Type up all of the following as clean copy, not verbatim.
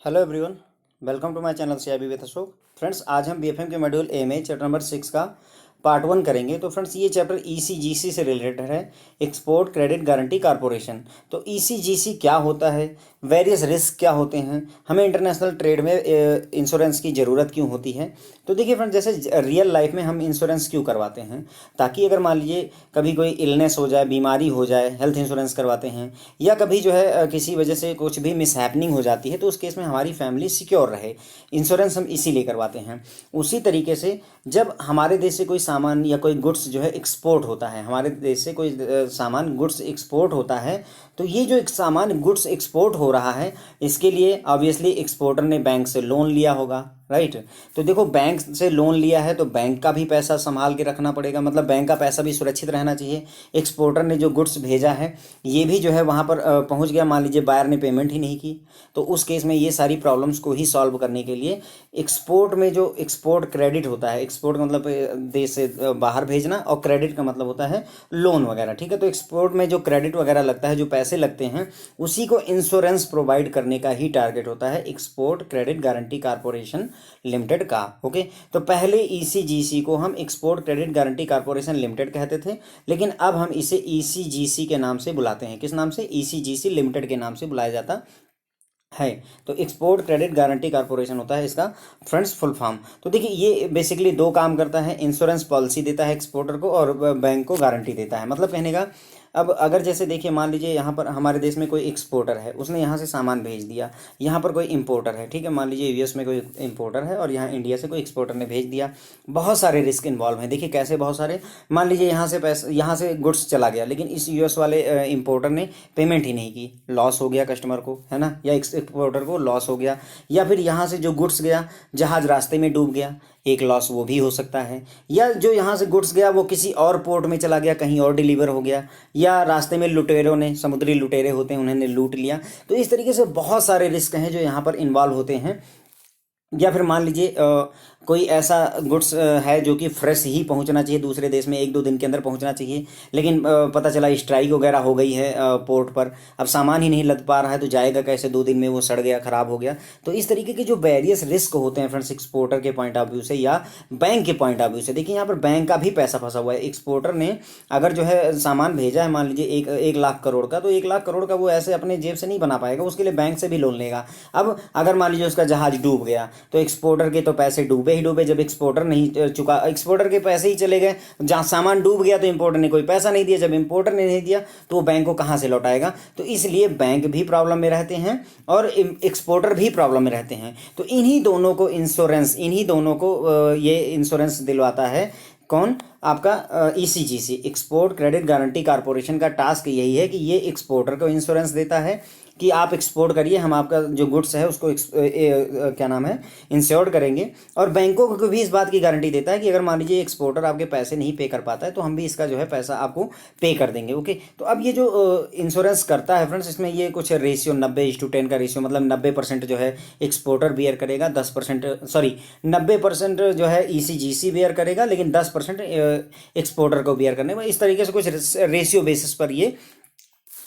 Hello everyone, welcome to my channel CIB with Ashok. Friends, आज हम BFM के module A में चैप्टर नंबर 6 का पार्ट 1 करेंगे। तो फ्रेंड्स, ये चैप्टर ईसीजीसी से रिलेटेड है, एक्सपोर्ट क्रेडिट गारंटी कॉर्पोरेशन। तो ईसीजीसी क्या होता है, वेरियस रिस्क क्या होते हैं, हमें इंटरनेशनल ट्रेड में इंश्योरेंस की ज़रूरत क्यों होती है। तो देखिए फ्रेंड्स, जैसे रियल लाइफ में हम इंश्योरेंस क्यों करवाते हैं, ताकि अगर मान लीजिए कभी कोई इलनेस हो जाए, बीमारी हो जाए, हेल्थ इंश्योरेंस करवाते हैं, या कभी जो है किसी वजह से कुछ भी मिसहैपनिंग हो जाती है, तो उस केस में हमारी फैमिली सिक्योर रहे। इंश्योरेंस हम इसीलिए करवाते हैं। उसी तरीके से जब हमारे देश से कोई सामान या कोई गुड्स जो है एक्सपोर्ट होता है, हमारे देश से कोई सामान गुड्स एक्सपोर्ट होता है, तो ये जो एक सामान गुड्स एक्सपोर्ट हो रहा है, इसके लिए ऑब्वियसली एक्सपोर्टर ने बैंक से लोन लिया होगा, राइट। तो देखो, बैंक से लोन लिया है तो बैंक का भी पैसा संभाल के रखना पड़ेगा, मतलब बैंक का पैसा भी सुरक्षित रहना चाहिए। एक्सपोर्टर ने जो गुड्स भेजा है ये भी जो है वहाँ पर पहुँच गया, मान लीजिए बायर ने पेमेंट ही नहीं की, तो उस केस में ये सारी प्रॉब्लम्स को ही सॉल्व करने के लिए एक्सपोर्ट में जो एक्सपोर्ट क्रेडिट होता है, एक्सपोर्ट का मतलब देश से बाहर भेजना, और क्रेडिट का मतलब होता है लोन वगैरह, ठीक है। तो एक्सपोर्ट में जो क्रेडिट वगैरह लगता है, जो पैसे लगते हैं, उसी को इंश्योरेंस प्रोवाइड करने का ही टारगेट होता है export credit guarantee corporation limited का। ओके, तो पहले ईसीजीसी को हम export credit guarantee corporation limited कहते थे, लेकिन अब हम इसे ईसीजीसी के नाम से बुलाते हैं। किस नाम से? ईसीजीसी लिमिटेड के नाम से बुलाया जाता है। तो एक्सपोर्ट क्रेडिट गारंटी कॉर्पोरेशन होता है इसका फ्रेंड्स फुल फॉर्म। तो देखिए, ये बेसिकली दो काम करता है, इंश्योरेंस पॉलिसी देता है एक्सपोर्टर को और बैंक को गारंटी देता है। मतलब कहने का, अब अगर जैसे देखिए, मान लीजिए यहाँ पर हमारे देश में कोई एक्सपोर्टर है, उसने यहाँ से सामान भेज दिया, यहाँ पर कोई इंपोर्टर है, ठीक है, मान लीजिए यूएस में कोई इंपोर्टर है और यहाँ इंडिया से कोई एक्सपोर्टर ने भेज दिया। बहुत सारे रिस्क इन्वॉल्व हैं। देखिए कैसे बहुत सारे, मान लीजिए यहाँ से गुड्स चला गया, लेकिन इस यूएस वाले इंपोर्टर ने पेमेंट ही नहीं की, लॉस हो गया कस्टमर को, है ना, या एक्सपोर्टर को लॉस हो गया। या फिर यहाँ से जो गुड्स गया, जहाज रास्ते में डूब गया, एक लॉस वो भी हो सकता है। या जो यहाँ से गुड्स गया वो किसी और पोर्ट में चला गया, कहीं और डिलीवर हो गया, या रास्ते में लुटेरों ने, समुद्री लुटेरे होते हैं, उन्होंने लूट लिया। तो इस तरीके से बहुत सारे रिस्क हैं जो यहाँ पर इन्वॉल्व होते हैं। या फिर मान लीजिए कोई ऐसा गुड्स है जो कि फ्रेश ही पहुंचना चाहिए दूसरे देश में, 1-2 दिन के अंदर पहुंचना चाहिए, लेकिन पता चला स्ट्राइक वगैरह हो गई है पोर्ट पर, अब सामान ही नहीं लद पा रहा है, तो जाएगा कैसे? 2 दिन में वो सड़ गया, ख़राब हो गया। तो इस तरीके के जो वेरियस रिस्क होते हैं फ्रेंड्स, एक्सपोर्टर के पॉइंट ऑफ व्यू से या बैंक के पॉइंट ऑफ व्यू से, देखिए यहाँ पर बैंक का भी पैसा फंसा हुआ है। एक्सपोर्टर ने अगर जो है सामान भेजा है, मान लीजिए 1 लाख करोड़ का, तो 1 लाख करोड़ का वो ऐसे अपने जेब से नहीं बना पाएगा, उसके लिए बैंक से भी लोन लेगा। अब अगर मान लीजिए उसका जहाज डूब गया, तो एक्सपोर्टर के तो पैसे डूबे ही डूबे, जब एक्सपोर्टर नहीं चुका, एक्सपोर्टर के पैसे ही चले गए, जहाँ सामान डूब गया तो इंपोर्टर ने कोई पैसा नहीं दिया, जब इंपोर्टर ने नहीं दिया तो वो बैंक को कहाँ से लौटाएगा। तो इसलिए बैंक भी प्रॉब्लम में रहते हैं और एक्सपोर्टर भी प्रॉब्लम में रहते हैं। तो इन्हीं दोनों को इंश्योरेंस, इन्हीं दोनों को ये इंश्योरेंस दिलवाता है। कौन? आपका ECGC, export credit guarantee corporation का टास्क यही है कि ये एक्सपोर्टर को इंश्योरेंस देता है कि आप एक्सपोर्ट करिए, हम आपका जो गुड्स है उसको क्या नाम है, इंश्योर्ड करेंगे। और बैंकों को भी इस बात की गारंटी देता है कि अगर मान लीजिए एक्सपोर्टर आपके पैसे नहीं पे कर पाता है, तो हम भी इसका जो है पैसा आपको पे कर देंगे। ओके, तो अब ये जो इंश्योरेंस करता है फ्रेंड्स, इसमें ये कुछ रेशियो 90:10 का रेशियो, मतलब 90% जो है एक्सपोर्टर बियर करेगा, 10% सॉरी 90% जो है ईसीजीसी बियर करेगा, लेकिन 10% एक्सपोर्टर को बियर करने में, इस तरीके से कुछ रेशियो बेसिस पर ये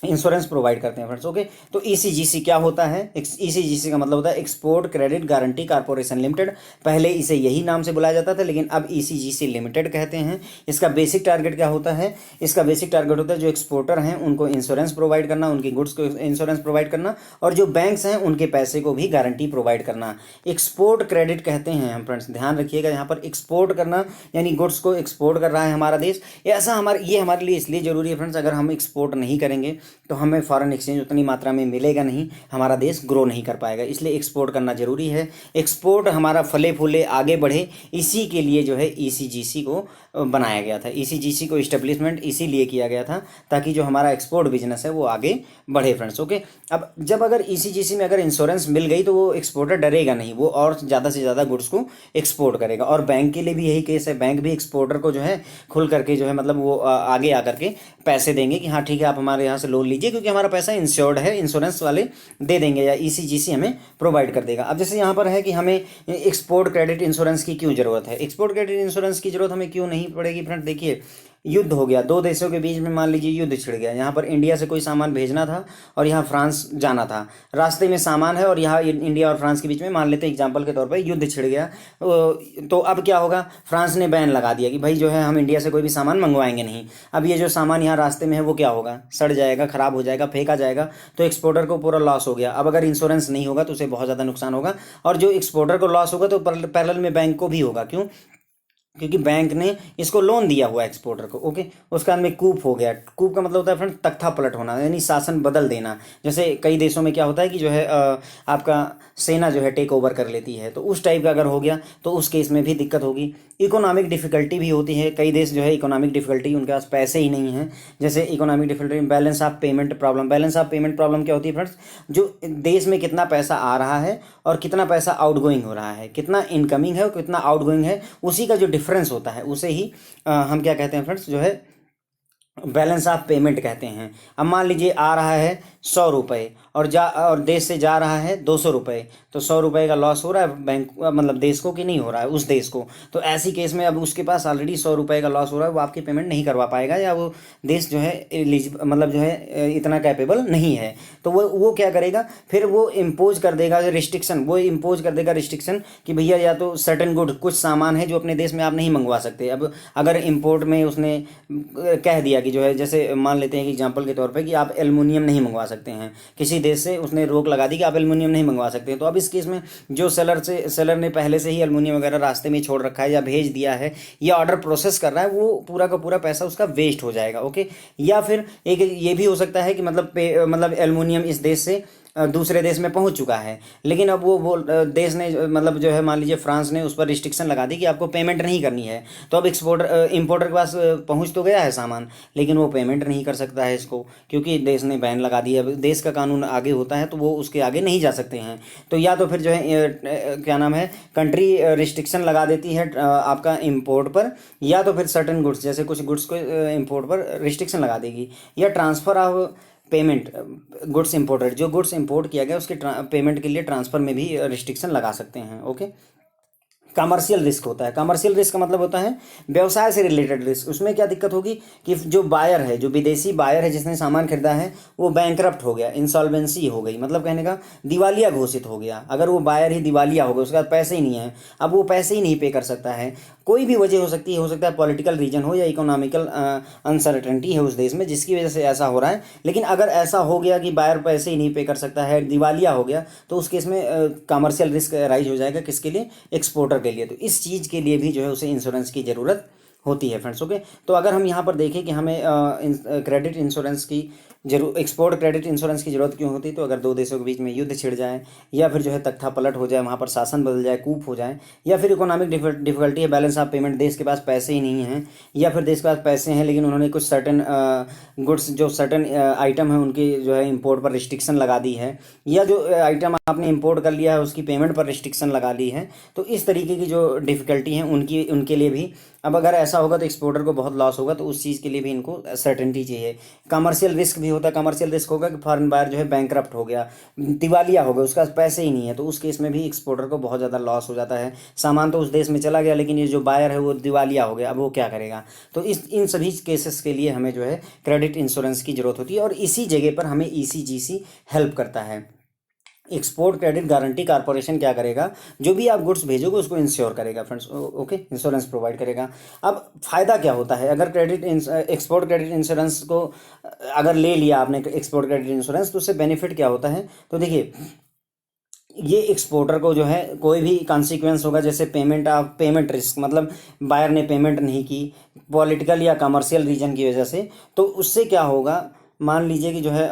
इंश्योरेंस प्रोवाइड करते हैं फ्रेंड्स। ओके, तो ईसीजीसी क्या होता है? ईसीजीसी का मतलब होता है export credit guarantee corporation limited. पहले इसे यही नाम से बुलाया जाता था, लेकिन अब ईसीजीसी लिमिटेड कहते हैं। इसका बेसिक टारगेट क्या होता है? इसका बेसिक टारगेट होता है जो एक्सपोर्टर हैं उनको इंश्योरेंस प्रोवाइड करना, उनकी गुड्स को इंश्योरेंस प्रोवाइड करना, और जो बैंक्स हैं उनके पैसे को भी गारंटी प्रोवाइड करना। एक्सपोर्ट क्रेडिट कहते हैं हम फ्रेंड्स, ध्यान रखिएगा, यहाँ पर एक्सपोर्ट करना यानी गुड्स को एक्सपोर्ट कर रहा है हमारा देश। ऐसा ये हमारे लिए इसलिए ज़रूरी है फ्रेंड्स, अगर हम एक्सपोर्ट नहीं करेंगे तो हमें फॉरेन एक्सचेंज उतनी मात्रा में मिलेगा नहीं, हमारा देश ग्रो नहीं कर पाएगा, इसलिए एक्सपोर्ट करना जरूरी है। एक्सपोर्ट हमारा फले फूले आगे बढ़े, इसी के लिए जो है ईसीजीसी को बनाया गया था। ईसीजीसी को इस्टेब्लिशमेंट इसीलिए किया गया था ताकि जो हमारा एक्सपोर्ट बिजनेस है वो आगे बढ़े फ्रेंड्स। ओके, अब जब अगर ईसीजीसी में अगर इंश्योरेंस मिल गई तो वो एक्सपोर्टर डरेगा नहीं, वो और ज़्यादा से ज़्यादा गुड्स को एक्सपोर्ट करेगा। और बैंक के लिए भी यही केस है, बैंक भी एक्सपोर्टर को जो है खुल करके जो है मतलब वो आगे आकर के पैसे देंगे कि हाँ ठीक है, आप हमारे यहाँ से लोन लीजिए, क्योंकि हमारा पैसा इंश्योर्ड है, इंश्योरेंस वाले दे देंगे या ईसीजीसी हमें प्रोवाइड कर देगा। अब जैसे यहाँ पर है कि हमें एक्सपोर्ट क्रेडिट इंश्योरेंस की क्यों ज़रूरत है, एक्सपोर्ट क्रेडिट इंश्योरेंस की ज़रूरत हमें क्यों नहीं पड़ेगी फ्रेंड? देखिए, युद्ध हो गया, दो देशों के बीच में मान लीजिए युद्ध छिड़ गया, यहाँ पर इंडिया से कोई सामान भेजना था और यहाँ फ्रांस जाना था, रास्ते में सामान है और यहाँ इंडिया और फ्रांस के बीच में मान लेते हैं एग्जांपल के तौर पर युद्ध छिड़ गया। तो अब क्या होगा, फ्रांस ने बैन लगा दिया कि भाई जो है हम इंडिया से कोई भी सामान मंगवाएंगे नहीं। अब ये जो सामान यहाँ रास्ते में है वो क्या होगा, सड़ जाएगा, खराब हो जाएगा, फेंका जाएगा, तो एक्सपोर्टर को पूरा लॉस हो गया। अब अगर इंश्योरेंस नहीं होगा तो उसे बहुत ज़्यादा नुकसान होगा, और जो एक्सपोर्टर को लॉस होगा तो पैरेलल में बैंक को भी होगा। क्यों? क्योंकि बैंक ने इसको लोन दिया हुआ है एक्सपोर्टर को। ओके, उसका में कूप हो गया। कूप का मतलब होता है फ्रेंड तख्ता पलट होना, यानी शासन बदल देना। जैसे कई देशों में क्या होता है कि जो है आपका सेना जो है टेक ओवर कर लेती है, तो उस टाइप का अगर हो गया तो उस केस में भी दिक्कत होगी। इकोनॉमिक डिफिकल्टी भी होती है, कई देश जो है इकोनॉमिक डिफिकल्टी, उनके पास पैसे ही नहीं हैं। जैसे economic difficulty, balance of payment problem. Balance of payment problem क्या होती है फ्रेंड्स, जो देश में कितना पैसा आ रहा है और कितना पैसा आउटगोइंग हो रहा है, कितना इनकमिंग है और कितना आउटगोइंग है, उसी का जो डिफरेंस होता है उसे ही हम क्या कहते हैं फ्रेंड्स, जो है बैलेंस ऑफ पेमेंट कहते हैं। अब मान लीजिए आ रहा है 100 रुपये और देश से जा रहा है 200 रुपये, तो 100 रुपये का लॉस हो रहा है बैंक मतलब देश को कि नहीं हो रहा है, उस देश को। तो ऐसी केस में अब उसके पास ऑलरेडी 100 रुपये का लॉस हो रहा है, वो आपकी पेमेंट नहीं करवा पाएगा, या वो देश जो है मतलब जो है इतना कैपेबल नहीं है। तो वो क्या करेगा, फिर वो इम्पोज कर देगा रिस्ट्रिक्शन, वो इम्पोज कर देगा रिस्ट्रिक्शन कि भैया या तो सर्टेन गुड, कुछ सामान है जो अपने देश में आप नहीं मंगवा सकते। अब अगर इम्पोर्ट में उसने कह दिया कि जो है, जैसे मान लेते हैं कि एग्जांपल के तौर पे कि आप एल्युमिनियम नहीं मंगवा सकते हैं, किसी देश से उसने रोक लगा दी कि आप एल्युमिनियम नहीं मंगवा सकते हैं, तो अब इस केस में जो सेलर ने पहले से ही एल्युमिनियम वगैरह रास्ते में छोड़ रखा है या भेज दिया है या ऑर्डर प्रोसेस कर रहा है, वो पूरा का पूरा पैसा उसका वेस्ट हो जाएगा। ओके, या फिर एक ये भी हो सकता है कि मतलब एल्युमिनियम इस देश से दूसरे देश में पहुंच चुका है, लेकिन अब वो देश ने मतलब जो है मान लीजिए फ्रांस ने उस पर रिस्ट्रिक्शन लगा दी कि आपको पेमेंट नहीं करनी है। तो अब इंपोर्टर के पास पहुंच तो गया है सामान, लेकिन वो पेमेंट नहीं कर सकता है इसको, क्योंकि देश ने बैन लगा दिया। देश का कानून आगे होता है तो वो उसके आगे नहीं जा सकते हैं। तो या तो फिर जो है क्या नाम है, कंट्री रिस्ट्रिक्शन लगा देती है आपका इम्पोर्ट पर, या तो फिर सर्टन गुड्स, जैसे कुछ गुड्स को इम्पोर्ट पर रिस्ट्रिक्शन लगा देगी, या transfer of payment goods imported, जो गुड्स इंपोर्ट किया गया उसके पेमेंट के लिए ट्रांसफ़र में भी रिस्ट्रिक्शन लगा सकते हैं। ओके, कमर्शियल रिस्क होता है। कमर्शियल रिस्क का मतलब होता है व्यवसाय से रिलेटेड रिस्क। उसमें क्या दिक्कत होगी कि जो बायर है, जो विदेशी बायर है जिसने सामान खरीदा है, वो बैंकरप्ट हो गया, इंसॉल्वेंसी हो गई, मतलब कहने का दिवालिया घोषित हो गया। अगर वो बायर ही दिवालिया हो गया, उसके पास पैसे ही नहीं है, अब वो पैसे ही नहीं पे कर सकता है। कोई भी वजह हो सकती है, हो सकता है पॉलिटिकल रीजन हो या इकोनॉमिकल अनसर्टेनिटी है उस देश में जिसकी वजह से ऐसा हो रहा है। लेकिन अगर ऐसा हो गया कि बायर पैसे ही नहीं पे कर सकता है, दिवालिया हो गया, तो उस केस में कमर्शियल रिस्क राइज हो जाएगा। किसके लिए? एक्सपोर्टर के लिए। तो इस चीज़ के लिए भी जो है उसे इंश्योरेंस की ज़रूरत होती है फ्रेंड्स। ओके, तो अगर हम यहाँ पर देखें कि हमें क्रेडिट इंश्योरेंस की एक्सपोर्ट क्रेडिट इंश्योरेंस की जरूरत क्यों होती है, तो अगर दो देशों के बीच में युद्ध छिड़ जाए, या फिर जो है तख्ता पलट हो जाए, वहाँ पर शासन बदल जाए, कूप हो जाए, या फिर इकोनॉमिक डिफिकल्टी है, बैलेंस ऑफ पेमेंट, देश के पास पैसे ही नहीं हैं, या फिर देश के पास पैसे हैं लेकिन उन्होंने कुछ सर्टन गुड्स, जो सर्टन आइटम है उनकी जो है इंपोर्ट पर रिस्ट्रिक्शन लगा दी है, या जो आइटम आपने इंपोर्ट कर लिया है उसकी पेमेंट पर रिस्ट्रिक्शन लगा ली है। तो इस तरीके की जो डिफ़िकल्टी हैं उनके लिए भी, अब अगर ऐसा होगा तो एक्सपोर्टर को बहुत लॉस होगा, तो उस चीज़ के लिए भी इनको सर्टेनिटी चाहिए। कमर्शियल रिस्क भी होता है। कमर्शियल रिस्क होगा कि फॉरेन बायर जो है बैंकरप्ट हो गया, दिवालिया हो गया, उसका पैसे ही नहीं है, तो उस केस में भी एक्सपोर्टर को बहुत ज़्यादा लॉस हो जाता है। सामान तो उस देश में चला गया, लेकिन ये जो बायर है वो दिवालिया हो गया, अब वो क्या करेगा? तो इन सभी केसेस के लिए हमें जो है क्रेडिट इंश्योरेंस की ज़रूरत होती है, और इसी जगह पर हमें ECGC हेल्प करता है। एक्सपोर्ट क्रेडिट गारंटी कॉर्पोरेशन क्या करेगा, जो भी आप गुड्स भेजोगे उसको इंश्योर करेगा फ्रेंड्स। ओके, इंश्योरेंस प्रोवाइड करेगा। अब फ़ायदा क्या होता है अगर एक्सपोर्ट क्रेडिट इंश्योरेंस को अगर ले लिया आपने एक्सपोर्ट क्रेडिट इंश्योरेंस, तो उससे बेनिफिट क्या होता है? तो देखिए, ये एक्सपोर्टर को जो है कोई भी कॉन्सिक्वेंस होगा, जैसे पेमेंट रिस्क, मतलब बायर ने पेमेंट नहीं की पॉलिटिकल या कमर्शियल रीजन की वजह से, तो उससे क्या होगा, मान लीजिए कि जो है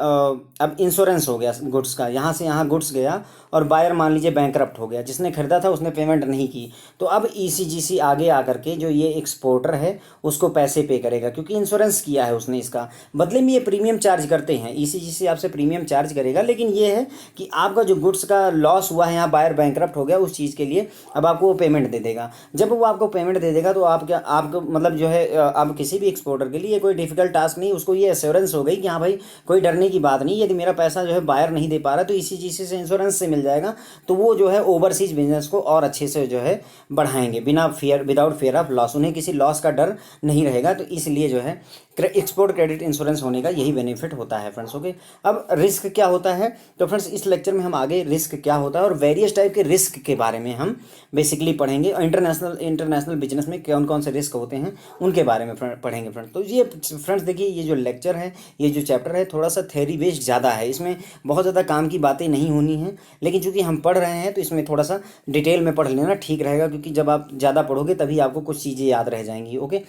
अब इंश्योरेंस हो गया गुड्स का, यहाँ से यहाँ गुड्स गया और बायर मान लीजिए बैंकरप्ट हो गया, जिसने खरीदा था उसने पेमेंट नहीं की, तो अब ECGC आगे आकर के जो ये एक्सपोर्टर है उसको पैसे पे करेगा, क्योंकि इंश्योरेंस किया है उसने, इसका बदले में ये प्रीमियम चार्ज करते हैं। ECGC आपसे प्रीमियम चार्ज करेगा, लेकिन ये है कि आपका जो गुड्स का लॉस हुआ है, यहाँ बायर बैंकरप्ट हो गया, उस चीज़ के लिए अब आपको वो पेमेंट दे देगा। जब वो आपको पेमेंट दे देगा तो आपको मतलब जो है अब किसी भी एक्सपोर्टर के लिए कोई डिफिकल्ट टास्क नहीं, उसको ये एश्योरेंस हो गई कि हाँ भाई कोई डरने की बात नहीं, यदि मेरा पैसा जो है बायर नहीं दे पा रहा तो ईसीजीसी से इंश्योरेंस से मिल जाएगा, तो वो जो है ओवरसीज बिजनेस को और अच्छे से जो है बढ़ाएंगे बिना fear, without fear of loss, उन्हें किसी लॉस का डर नहीं रहेगा। तो इसलिए जो है एक्सपोर्ट क्रेडिट इंश्योरेंस होने का यही बेनिफिट होता है फ्रेंड्स। ओके, अब रिस्क क्या होता है, तो फ्रेंड्स इस लेक्चर में हम आगे रिस्क क्या होता है और वेरियस टाइप के रिस्क के बारे में हम बेसिकली पढ़ेंगे। इंटरनेशनल बिजनेस में कौन कौन से रिस्क होते हैं उनके बारे में पढ़ेंगे फ्रेंड्स। तो ये फ्रेंड्स देखिए, ये जो लेक्चर है, ये जो चैप्टर है, थोड़ा सा थ्योरी बेस्ड ज़्यादा है, इसमें बहुत ज़्यादा काम की बातें नहीं होनी है, लेकिन चूंकि हम पढ़ रहे हैं तो इसमें थोड़ा सा डिटेल में पढ़ लेना ठीक रहेगा, क्योंकि जब आप ज़्यादा पढ़ोगे तभी आपको कुछ चीज़ें याद रह जाएंगी। ओके,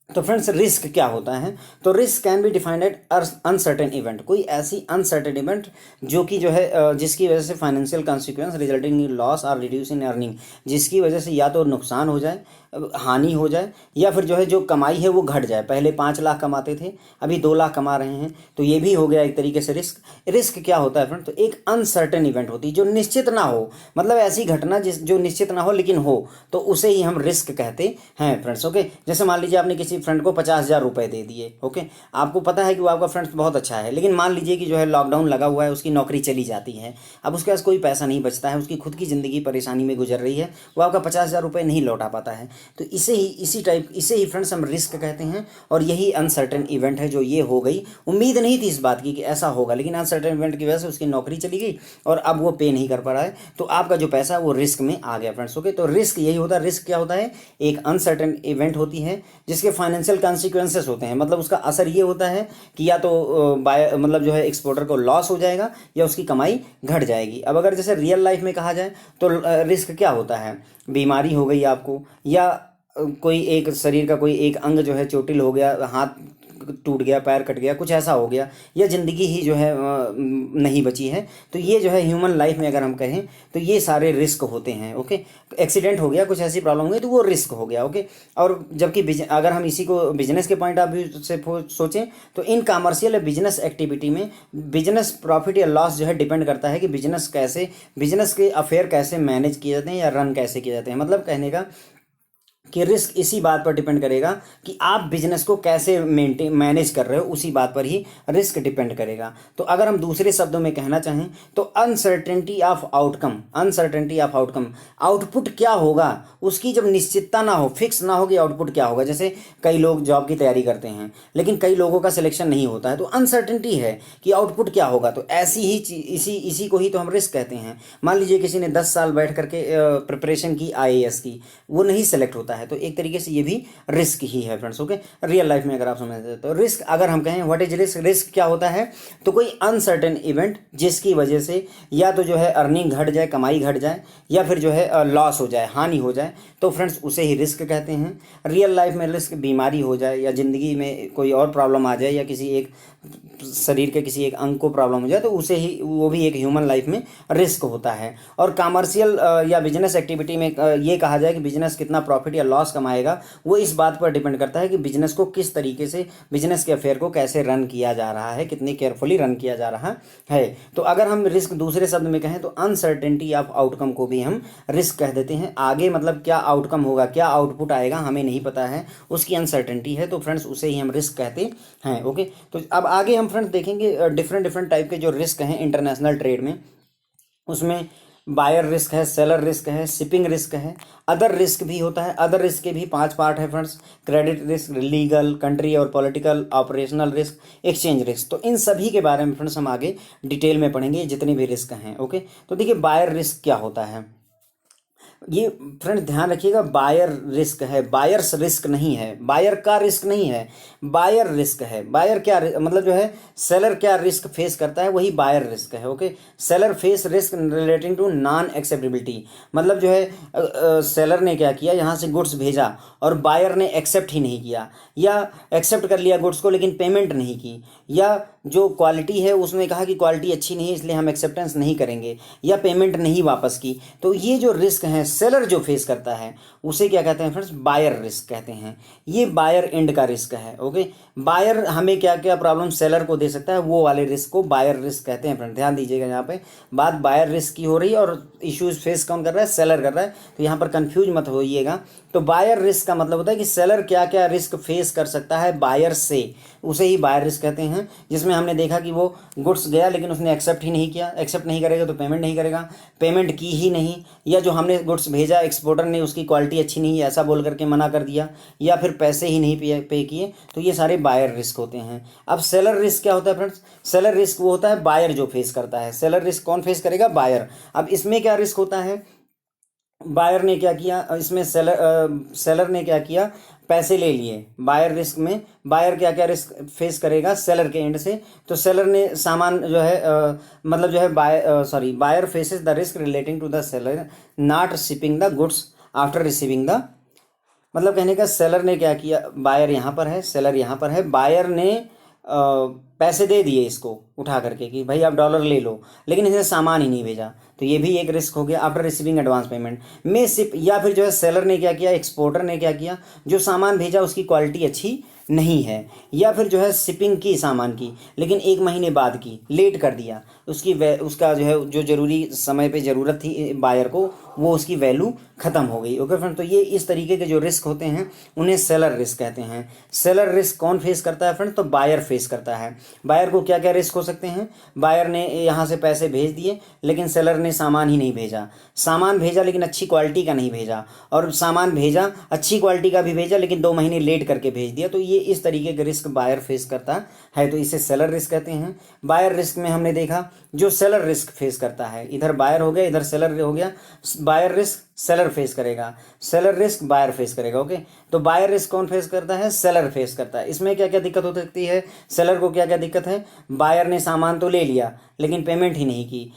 तो फ्रेंड्स रिस्क क्या होता है, तो risk can be defined at uncertain event, कोई ऐसी अनसर्टेन इवेंट जो कि जो है जिसकी वजह से financial consequence resulting in loss और रिड्यूस इन अर्निंग, जिसकी वजह से या तो नुकसान हो जाए, हानि हो जाए, या फिर जो है जो कमाई है वो घट जाए। पहले 5 लाख कमाते थे, अभी 2 लाख कमा रहे हैं, तो ये भी हो गया एक तरीके से रिस्क। रिस्क क्या होता है फ्रेंड, तो एक अनसर्टेन इवेंट होती है जो निश्चित ना हो, मतलब ऐसी घटना जो निश्चित ना हो लेकिन हो, तो उसे ही हम रिस्क कहते हैं फ्रेंड्स। ओके, जैसे मान लीजिए आपने किसी फ्रेंड को 50,000 रुपए दे दिए। ओके, आपको पता है कि वो आपका फ्रेंड्स बहुत अच्छा है, लेकिन मान लीजिए कि जो है लॉकडाउन लगा हुआ है, उसकी नौकरी चली जाती है, अब उसके पास कोई पैसा नहीं बचता है, उसकी खुद की ज़िंदगी परेशानी में गुजर रही है, वो आपका 50,000 रुपये नहीं लौटा पाता है, तो इसे ही फ्रेंड्स हम रिस्क कहते हैं। और यही अनसर्टेन इवेंट है जो ये हो गई, उम्मीद नहीं थी इस बात की कि ऐसा होगा, लेकिन अनसर्टेन इवेंट की वजह से उसकी नौकरी चली गई और अब वो पे नहीं कर पा रहा है, तो आपका जो पैसा है वो रिस्क में आ गया फ्रेंड्स। ओके, तो रिस्क यही होता है। रिस्क क्या होता है, एक अनसर्टेन इवेंट होती है जिसके फाइनेंशियल कॉन्सिक्वेंसेस होते हैं, मतलब उसका असर ये होता है कि या तो मतलब जो है एक्सपोर्टर को लॉस हो जाएगा या उसकी कमाई घट जाएगी। अब अगर जैसे रियल लाइफ में कहा जाए तो रिस्क क्या होता है, बीमारी हो गई आपको, या कोई एक शरीर का कोई एक अंग जो है चोटिल हो गया, हाथ टूट गया, पैर कट गया, कुछ ऐसा हो गया, या ज़िंदगी ही जो है नहीं बची है, तो ये जो है ह्यूमन लाइफ में अगर हम कहें तो ये सारे रिस्क होते हैं। ओके, एक्सीडेंट हो गया, कुछ ऐसी प्रॉब्लम हो गई, तो वो रिस्क हो गया। ओके, और जबकि अगर हम इसी को बिजनेस के पॉइंट ऑफ व्यू से सोचें तो इन कॉमर्शियल बिजनेस एक्टिविटी में बिजनेस प्रॉफिट या लॉस जो है डिपेंड करता है कि बिजनेस के अफेयर कैसे मैनेज किए जाते हैं या रन कैसे किए जाते हैं। मतलब कहने का कि रिस्क इसी बात पर डिपेंड करेगा कि आप बिजनेस को कैसे मैनेज कर रहे हो, उसी बात पर ही रिस्क डिपेंड करेगा। तो अगर हम दूसरे शब्दों में कहना चाहें तो अनसर्टेनिटी ऑफ आउटकम, आउटपुट क्या होगा उसकी जब निश्चितता ना हो, फिक्स ना हो कि आउटपुट क्या होगा। जैसे कई लोग जॉब की तैयारी करते हैं लेकिन कई लोगों का सिलेक्शन नहीं होता है, तो अनसर्टेनिटी है कि आउटपुट क्या होगा, तो ऐसी ही इसी को ही तो हम रिस्क कहते हैं। मान लीजिए किसी ने 10 साल बैठ करके प्रिपरेशन की IAS की, वो नहीं सेलेक्ट होता है, तो एक तरीके से ये भी रिस्क ही है फ्रेंड्स। ओके, रियल लाइफ में अगर आप समझते तो रिस्क अगर हम कहें व्हाट इज रिस्क, रिस्क क्या होता है, तो कोई अनसर्टेन इवेंट जिसकी वजह से या तो जो है अर्निंग घट जाए, कमाई घट जाए, या फिर जो है लॉस हो जाए, हानि हो जाए, तो फ्रेंड्स उसे ही रिस्क कहते हैं। रियल लाइफ में रिस्क बीमारी हो जाए या ज़िंदगी में कोई और प्रॉब्लम आ जाए या किसी एक शरीर के किसी एक अंग को प्रॉब्लम हो जाए, तो उसे ही वो भी एक ह्यूमन लाइफ में रिस्क होता है। और कॉमर्शियल या बिजनेस एक्टिविटी में ये कहा जाए कि बिजनेस कितना प्रॉफिट या लॉस कमाएगा, वो इस बात पर डिपेंड करता है कि बिजनेस को किस तरीके से, बिजनेस के अफेयर को कैसे रन किया जा रहा है, कितनी केयरफुली रन किया जा रहा है। तो अगर हम रिस्क दूसरे शब्द में कहें तो अनसर्टेनिटी ऑफ आउटकम को भी हम रिस्क कह देते हैं। आगे मतलब क्या आउटकम होगा, क्या आउटपुट आएगा, हमें नहीं पता है, उसकी अनसर्टेनिटी है, तो फ्रेंड्स उसे ही हम रिस्क कहते हैं। ओके, तो अब आगे हम फ्रेंड्स देखेंगे डिफरेंट टाइप के जो रिस्क हैं इंटरनेशनल ट्रेड में। उसमें बायर रिस्क है, सेलर रिस्क है, शिपिंग रिस्क है, अदर रिस्क भी होता है। अदर रिस्क के भी 5 पार्ट है friends, credit risk, legal, country और political, operational risk, exchange risk. तो इन सभी के बारे में फ्रेंड्स हम आगे डिटेल में पढ़ेंगे जितने भी रिस्क हैं। ओके, तो देखिए बायर रिस्क क्या होता है, ये फ्रेंड ध्यान रखिएगा, बायर रिस्क है, बायर्स रिस्क नहीं है, बायर का रिस्क नहीं है, बायर रिस्क है। बायर क्या मतलब जो है सेलर क्या रिस्क फेस करता है, वही बायर रिस्क है। Okay, seller face risk relating to non acceptability, मतलब जो है सेलर ने क्या किया, यहाँ से गुड्स भेजा और बायर ने एक्सेप्ट ही नहीं किया, या एक्सेप्ट कर लिया गुड्स को लेकिन पेमेंट नहीं की, या जो क्वालिटी है उसने कहा कि क्वालिटी अच्छी नहीं है इसलिए हम एक्सेप्टेंस नहीं करेंगे, या पेमेंट नहीं वापस की। तो ये जो रिस्क है सेलर जो फेस करता है उसे क्या कहते हैं फ्रेंड्स, बायर रिस्क कहते हैं। ये बायर एंड का रिस्क है। ओके, बायर हमें क्या क्या प्रॉब्लम सेलर को दे सकता है, वो वाले रिस्क को बायर रिस्क कहते हैं फ्रेंड। ध्यान दीजिएगा, यहाँ पे बात बायर रिस्क की हो रही है और इश्यूज फेस कौन कर रहा है, सेलर कर रहा है, तो यहाँ पर कंफ्यूज मत होइएगा तो बायर रिस्क का मतलब होता है कि सेलर क्या क्या रिस्क फेस कर सकता है बायर से, उसे ही बायर रिस्क कहते हैं। जिसमें हमने देखा कि वो गुड्स गया लेकिन उसने एक्सेप्ट ही नहीं किया, एक्सेप्ट नहीं करेगा तो पेमेंट नहीं करेगा, पेमेंट की ही नहीं, या जो हमने गुड्स भेजा एक्सपोर्टर ने उसकी क्वालिटी अच्छी नहीं है ऐसा बोल करके मना कर दिया, या फिर पैसे ही नहीं पे किए, तो ये सारे बायर रिस्क होते हैं। अब सेलर रिस्क क्या होता है फ्रेंड्स? सेलर रिस्क वो होता है बायर जो फेस करता है। सेलर रिस्क कौन फेस करेगा? बायर। अब इसमें क्या रिस्क होता है? बायर ने क्या किया इसमें, सेलर ने क्या किया, पैसे ले लिए। बायर रिस्क में बायर क्या क्या रिस्क फेस करेगा सेलर के एंड से? तो सेलर ने सामान जो है मतलब जो है buyer faces the risk relating to the seller not shipping the goods after receiving the, मतलब कहने का सेलर ने क्या किया, बायर यहाँ पर है, सेलर यहाँ पर है, बायर ने पैसे दे दिए इसको उठा करके कि भाई आप डॉलर ले लो, लेकिन इसने सामान ही नहीं भेजा, तो ये भी एक रिस्क हो गया आफ्टर रिसीविंग एडवांस पेमेंट में शिप। या फिर जो है सेलर ने क्या किया, एक्सपोर्टर ने क्या किया, जो सामान भेजा उसकी क्वालिटी अच्छी नहीं है, या फिर जो है शिपिंग की सामान की लेकिन 1 महीने बाद की, लेट कर दिया, उसका जो है जो जरूरी समय पे ज़रूरत थी बायर को वो उसकी वैल्यू ख़त्म हो गई। ओके फ्रेंड, तो ये इस तरीके के जो रिस्क होते हैं उन्हें सेलर रिस्क कहते हैं। सेलर रिस्क कौन फेस करता है फ्रेंड? तो बायर फेस करता है। बायर को क्या क्या रिस्क हो सकते हैं? बायर ने यहाँ से पैसे भेज दिए लेकिन सेलर ने सामान ही नहीं भेजा, सामान भेजा लेकिन अच्छी क्वालिटी का नहीं भेजा, और सामान भेजा अच्छी क्वालिटी का भी भेजा लेकिन 2 महीने लेट करके भेज दिया, तो ये इस तरीके का रिस्क बायर फेस करता है, तो इसे सेलर रिस्क कहते हैं। बायर रिस्क में हमने देखा जो सेलर रिस्क फेस करता है, इधर बायर हो गया इधर सेलर हो गया, बायर रिस्क सेलर फेस करेगा, सेलर रिस्क बायर फेस करेगा। ओके, तो बायर रिस्क कौन फेस करता है? सेलर फेस करता है। इसमें क्या क्या दिक्कत हो सकती है? सेलर को क्या क्या दिक्कत है? बायर ने सामान तो ले लिया लेकिन पेमेंट ही नहीं की,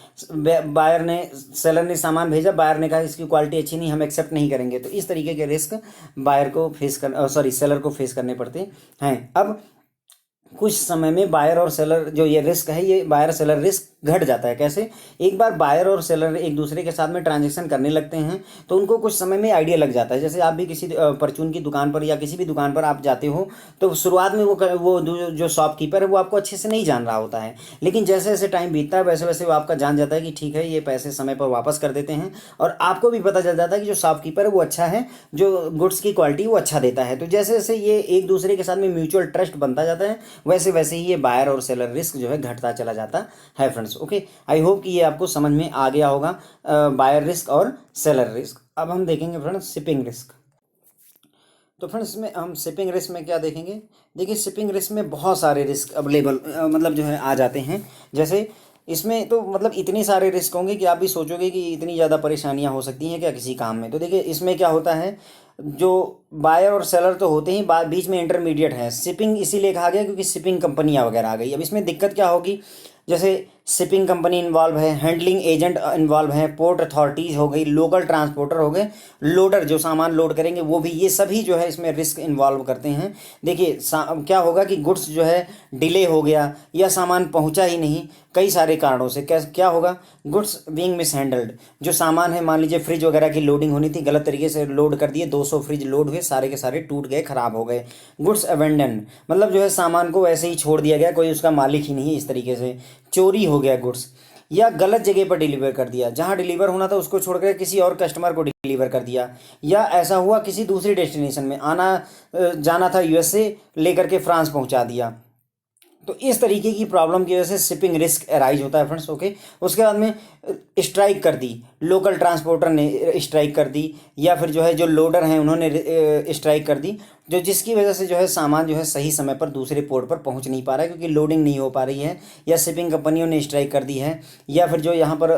सेलर ने सामान भेजा, बायर ने कहा इसकी क्वालिटी अच्छी नहीं, हम एक्सेप्ट नहीं करेंगे, तो इस तरीके के रिस्क बायर को फेस कर सेलर को फेस करने पड़ते हैं। अब कुछ समय में बायर और सेलर जो ये रिस्क है, ये बायर सेलर रिस्क घट जाता है। कैसे? एक बार बायर और सेलर एक दूसरे के साथ में ट्रांजैक्शन करने लगते हैं तो उनको कुछ समय में आइडिया लग जाता है। जैसे आप भी किसी परचून की दुकान पर या किसी भी दुकान पर आप जाते हो तो शुरुआत में वो जो शॉपकीपर है वो आपको अच्छे से नहीं जान रहा होता है, लेकिन जैसे जैसे टाइम बीतता है वैसे वैसे वो आपका जान जाता है कि ठीक है ये पैसे समय पर वापस कर देते हैं, और आपको भी पता चल जाता है कि जो शॉपकीपर है वो अच्छा है, जो गुड्स की क्वालिटी वो अच्छा देता है। तो जैसे जैसे ये एक दूसरे के साथ में म्यूचुअल ट्रस्ट बनता जाता है वैसे वैसे ही ये बायर और सेलर रिस्क जो है घटता चला जाता है फ्रेंड्स। ओके, आई होप कि ये आपको समझ में आ गया होगा बायर रिस्क और सेलर रिस्क। अब हम देखेंगे फ्रेंड्स शिपिंग रिस्क। तो फ्रेंड्स इसमें हम शिपिंग रिस्क में क्या देखेंगे? देखिए शिपिंग रिस्क में बहुत सारे रिस्क अवेलेबल मतलब जो है आ जाते हैं। जैसे इसमें तो मतलब इतने सारे रिस्क होंगे कि आप भी सोचोगे कि इतनी ज़्यादा परेशानियां हो सकती हैं क्या किसी काम में। तो देखिए इसमें क्या होता है, जो बायर और सेलर तो होते ही बीच में इंटरमीडिएट है। शिपिंग इसीलिए कहा गया क्योंकि शिपिंग कंपनियां वगैरह आ गई। अब इसमें दिक्कत क्या होगी? जैसे शिपिंग कंपनी इन्वॉल्व है, हैंडलिंग एजेंट इन्वॉल्व है, पोर्ट अथॉरिटीज़ हो गई, लोकल ट्रांसपोर्टर हो गए, लोडर जो सामान लोड करेंगे वो भी, ये सभी जो है इसमें रिस्क इन्वॉल्व करते हैं। देखिए क्या होगा कि गुड्स जो है डिले हो गया या सामान पहुंचा ही नहीं कई सारे कारणों से। क्या होगा? गुड्स बीइंग मिस हैंडल्ड, जो सामान है मान लीजिए फ्रिज वगैरह की लोडिंग होनी थी, गलत तरीके से लोड कर दिए, 200 फ्रिज लोड हुए, सारे के सारे टूट गए, खराब हो गए। गुड्स अबेंडन, मतलब जो है सामान को ऐसे ही छोड़ दिया गया, कोई उसका मालिक ही नहीं है, इस तरीके से चोरी हो गया गुड्स, या गलत जगह पर डिलीवर कर दिया, जहां डिलीवर होना था उसको छोड़कर किसी और कस्टमर को डिलीवर कर दिया, या ऐसा हुआ किसी दूसरी डेस्टिनेशन में जाना था यूएसए लेकर के फ्रांस पहुंचा दिया। तो इस तरीके की प्रॉब्लम की वजह से शिपिंग रिस्क अराइज होता है फ्रेंड्स। ओके, उसके बाद में स्ट्राइक कर दी, लोकल ट्रांसपोर्टर ने स्ट्राइक कर दी, या फिर जो है जो लोडर हैं उन्होंने स्ट्राइक कर दी, जो जिसकी वजह से जो है सामान जो है सही समय पर दूसरे पोर्ट पर पहुंच नहीं पा रहा है क्योंकि लोडिंग नहीं हो पा रही है, या शिपिंग कंपनियों ने स्ट्राइक कर दी है, या फिर जो यहाँ पर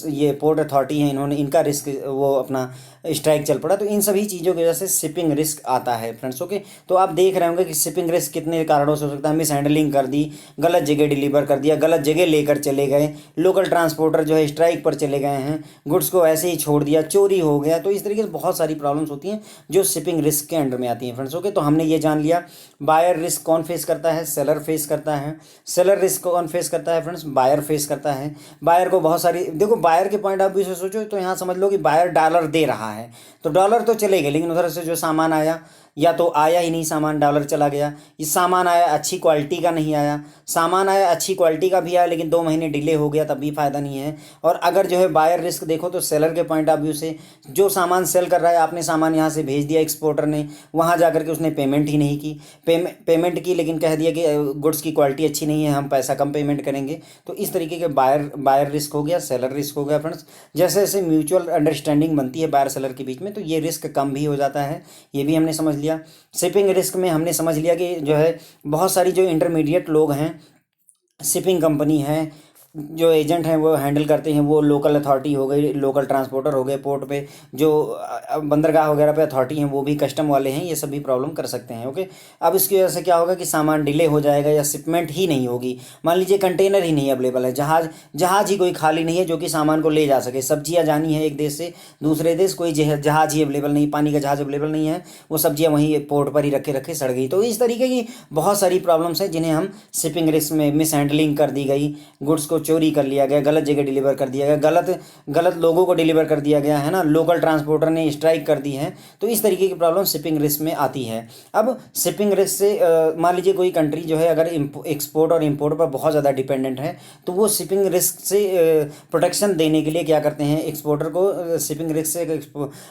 ये पोर्ट अथॉरिटी है इन्होंने इनका रिस्क वो अपना स्ट्राइक चल पड़ा। तो इन सभी चीज़ों की वजह से शिपिंग रिस्क आता है फ्रेंड्स। ओके, तो आप देख रहे होंगे कि शिपिंग रिस्क कितने कारणों से हो सकता है। मिस हैंडलिंग कर दी, गलत जगह डिलीवर कर दिया, गलत जगह लेकर चले गए, लोकल ट्रांसपोर्टर जो है स्ट्राइक पर चले गए हैं, गुड्स को ऐसे ही छोड़ दिया, चोरी हो गया। तो इस तरीके से बहुत सारी प्रॉब्लम्स होती हैं जो शिपिंग रिस्क के अंडर में आती हैं फ्रेंड्स। ओके, तो हमने ये जान लिया बायर रिस्क कौन फेस करता है, सेलर फेस करता है। सेलर रिस्क कौन फेस करता है फ्रेंड्स? बायर फेस करता है। बायर को बहुत सारी, देखो बायर के पॉइंट ऑफ व्यू से सोचो तो यहाँ समझ लो कि बायर डॉलर दे रहा है, तो डॉलर तो चले गए लेकिन उधर से जो सामान आया या तो आया ही नहीं सामान, डॉलर चला गया। ये सामान आया अच्छी क्वालिटी का नहीं आया, सामान आया अच्छी क्वालिटी का भी आया लेकिन 2 महीने डिले हो गया, तब भी फ़ायदा नहीं है। और अगर जो है बायर रिस्क देखो तो सेलर के पॉइंट ऑफ व्यू से, जो सामान सेल कर रहा है, आपने सामान यहाँ से भेज दिया एक्सपोर्टर ने, वहाँ जा करके उसने पेमेंट ही नहीं की, पेमेंट की लेकिन कह दिया कि गुड्स की क्वालिटी अच्छी नहीं है, हम पैसा कम पेमेंट करेंगे। तो इस तरीके के बायर रिस्क हो गया, सेलर रिस्क हो गया फ्रेंड्स। जैसे जैसे म्यूचुअल अंडरस्टैंडिंग बनती है बायर सेलर के बीच में, तो ये रिस्क कम भी हो जाता है, ये भी हमने समझ लिया। शिपिंग रिस्क में हमने समझ लिया कि जो है बहुत सारी जो इंटरमीडिएट लोग हैं, शिपिंग कंपनी है, जो एजेंट हैं वो हैंडल करते हैं, वो लोकल अथॉरिटी हो गई, लोकल ट्रांसपोर्टर हो गए, पोर्ट पे जो बंदरगाह वगैरह पे अथॉरिटी हैं वो भी कस्टम वाले हैं, ये सब भी प्रॉब्लम कर सकते हैं। ओके, अब इसकी वजह से क्या होगा कि सामान डिले हो जाएगा या शिपमेंट ही नहीं होगी। मान लीजिए कंटेनर ही नहीं अवेलेबल है, जहाज ही कोई खाली नहीं है जो कि सामान को ले जा सके। सब्जियाँ जानी है एक देश से दूसरे देश, कोई जहाज ही अवेलेबल नहीं, पानी का जहाज अवेलेबल नहीं है, वो सब्जियाँ वहीं पोर्ट पर ही रखे रखे सड़ गई। तो इस तरीके की बहुत सारी प्रॉब्लम्स हैं जिन्हें हम शिपिंग रिस्क में, मिस हैंडलिंग कर दी गई, गुड्स को चोरी कर लिया गया, गलत जगह डिलीवर कर दिया गया, गलत लोगों को डिलीवर कर दिया गया है ना, लोकल ट्रांसपोर्टर ने स्ट्राइक कर दी है। तो इस तरीके की प्रॉब्लम शिपिंग रिस्क में आती है। अब शिपिंग रिस्क से मान लीजिए कोई कंट्री जो है अगर एक्सपोर्ट और इंपोर्ट पर बहुत ज़्यादा डिपेंडेंट है, तो वो शिपिंग रिस्क से प्रोटेक्शन देने के लिए क्या करते हैं, एक्सपोर्टर को शिपिंग रिस्क से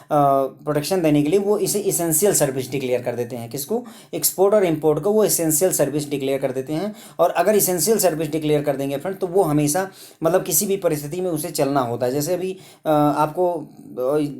प्रोटेक्शन देने के लिए वो इसे इसेंशियल सर्विस डिक्लेयर कर देते हैं। किसको? एक्सपोर्ट और इंपोर्ट को वो इसेंशियल सर्विस डिक्लेयर कर देते हैं। और अगर इसेंशियल सर्विस डिक्लेयर कर देंगे फ्रेंड, तो वो हमेशा मतलब किसी भी परिस्थिति में उसे चलना होता है। जैसे अभी आपको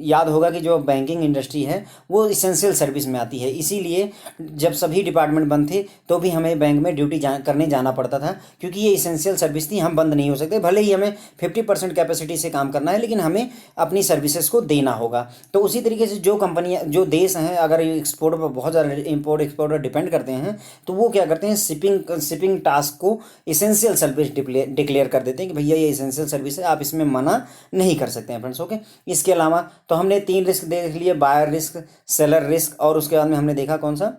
याद होगा कि जो बैंकिंग इंडस्ट्री है वो इसेंशियल सर्विस में आती है, इसीलिए जब सभी डिपार्टमेंट बंद थे तो भी हमें बैंक में ड्यूटी करने जाना पड़ता था, क्योंकि ये इसेंशियल सर्विस थी, हम बंद नहीं हो सकते। भले ही हमें 50% कैपेसिटी से काम करना है, लेकिन हमें अपनी सर्विसेज को देना होगा। तो उसी तरीके से जो कंपनियां, जो देश हैं, अगर एक्सपोर्ट पर बहुत ज़्यादा इंपोर्ट एक्सपोर्ट पर डिपेंड करते हैं, तो वो क्या करते हैं, शिपिंग टास्क को इसेंशियल सर्विस डिक्लेयर कर देते हैं कि भैया ये इसेंशियल सर्विस है, आप इसमें मना नहीं कर सकते हैं फ्रेंड्स। ओके, इसके अलावा तो हमने 3 रिस्क देख लिए, बायर रिस्क, सेलर रिस्क, और उसके बाद में हमने देखा कौन सा,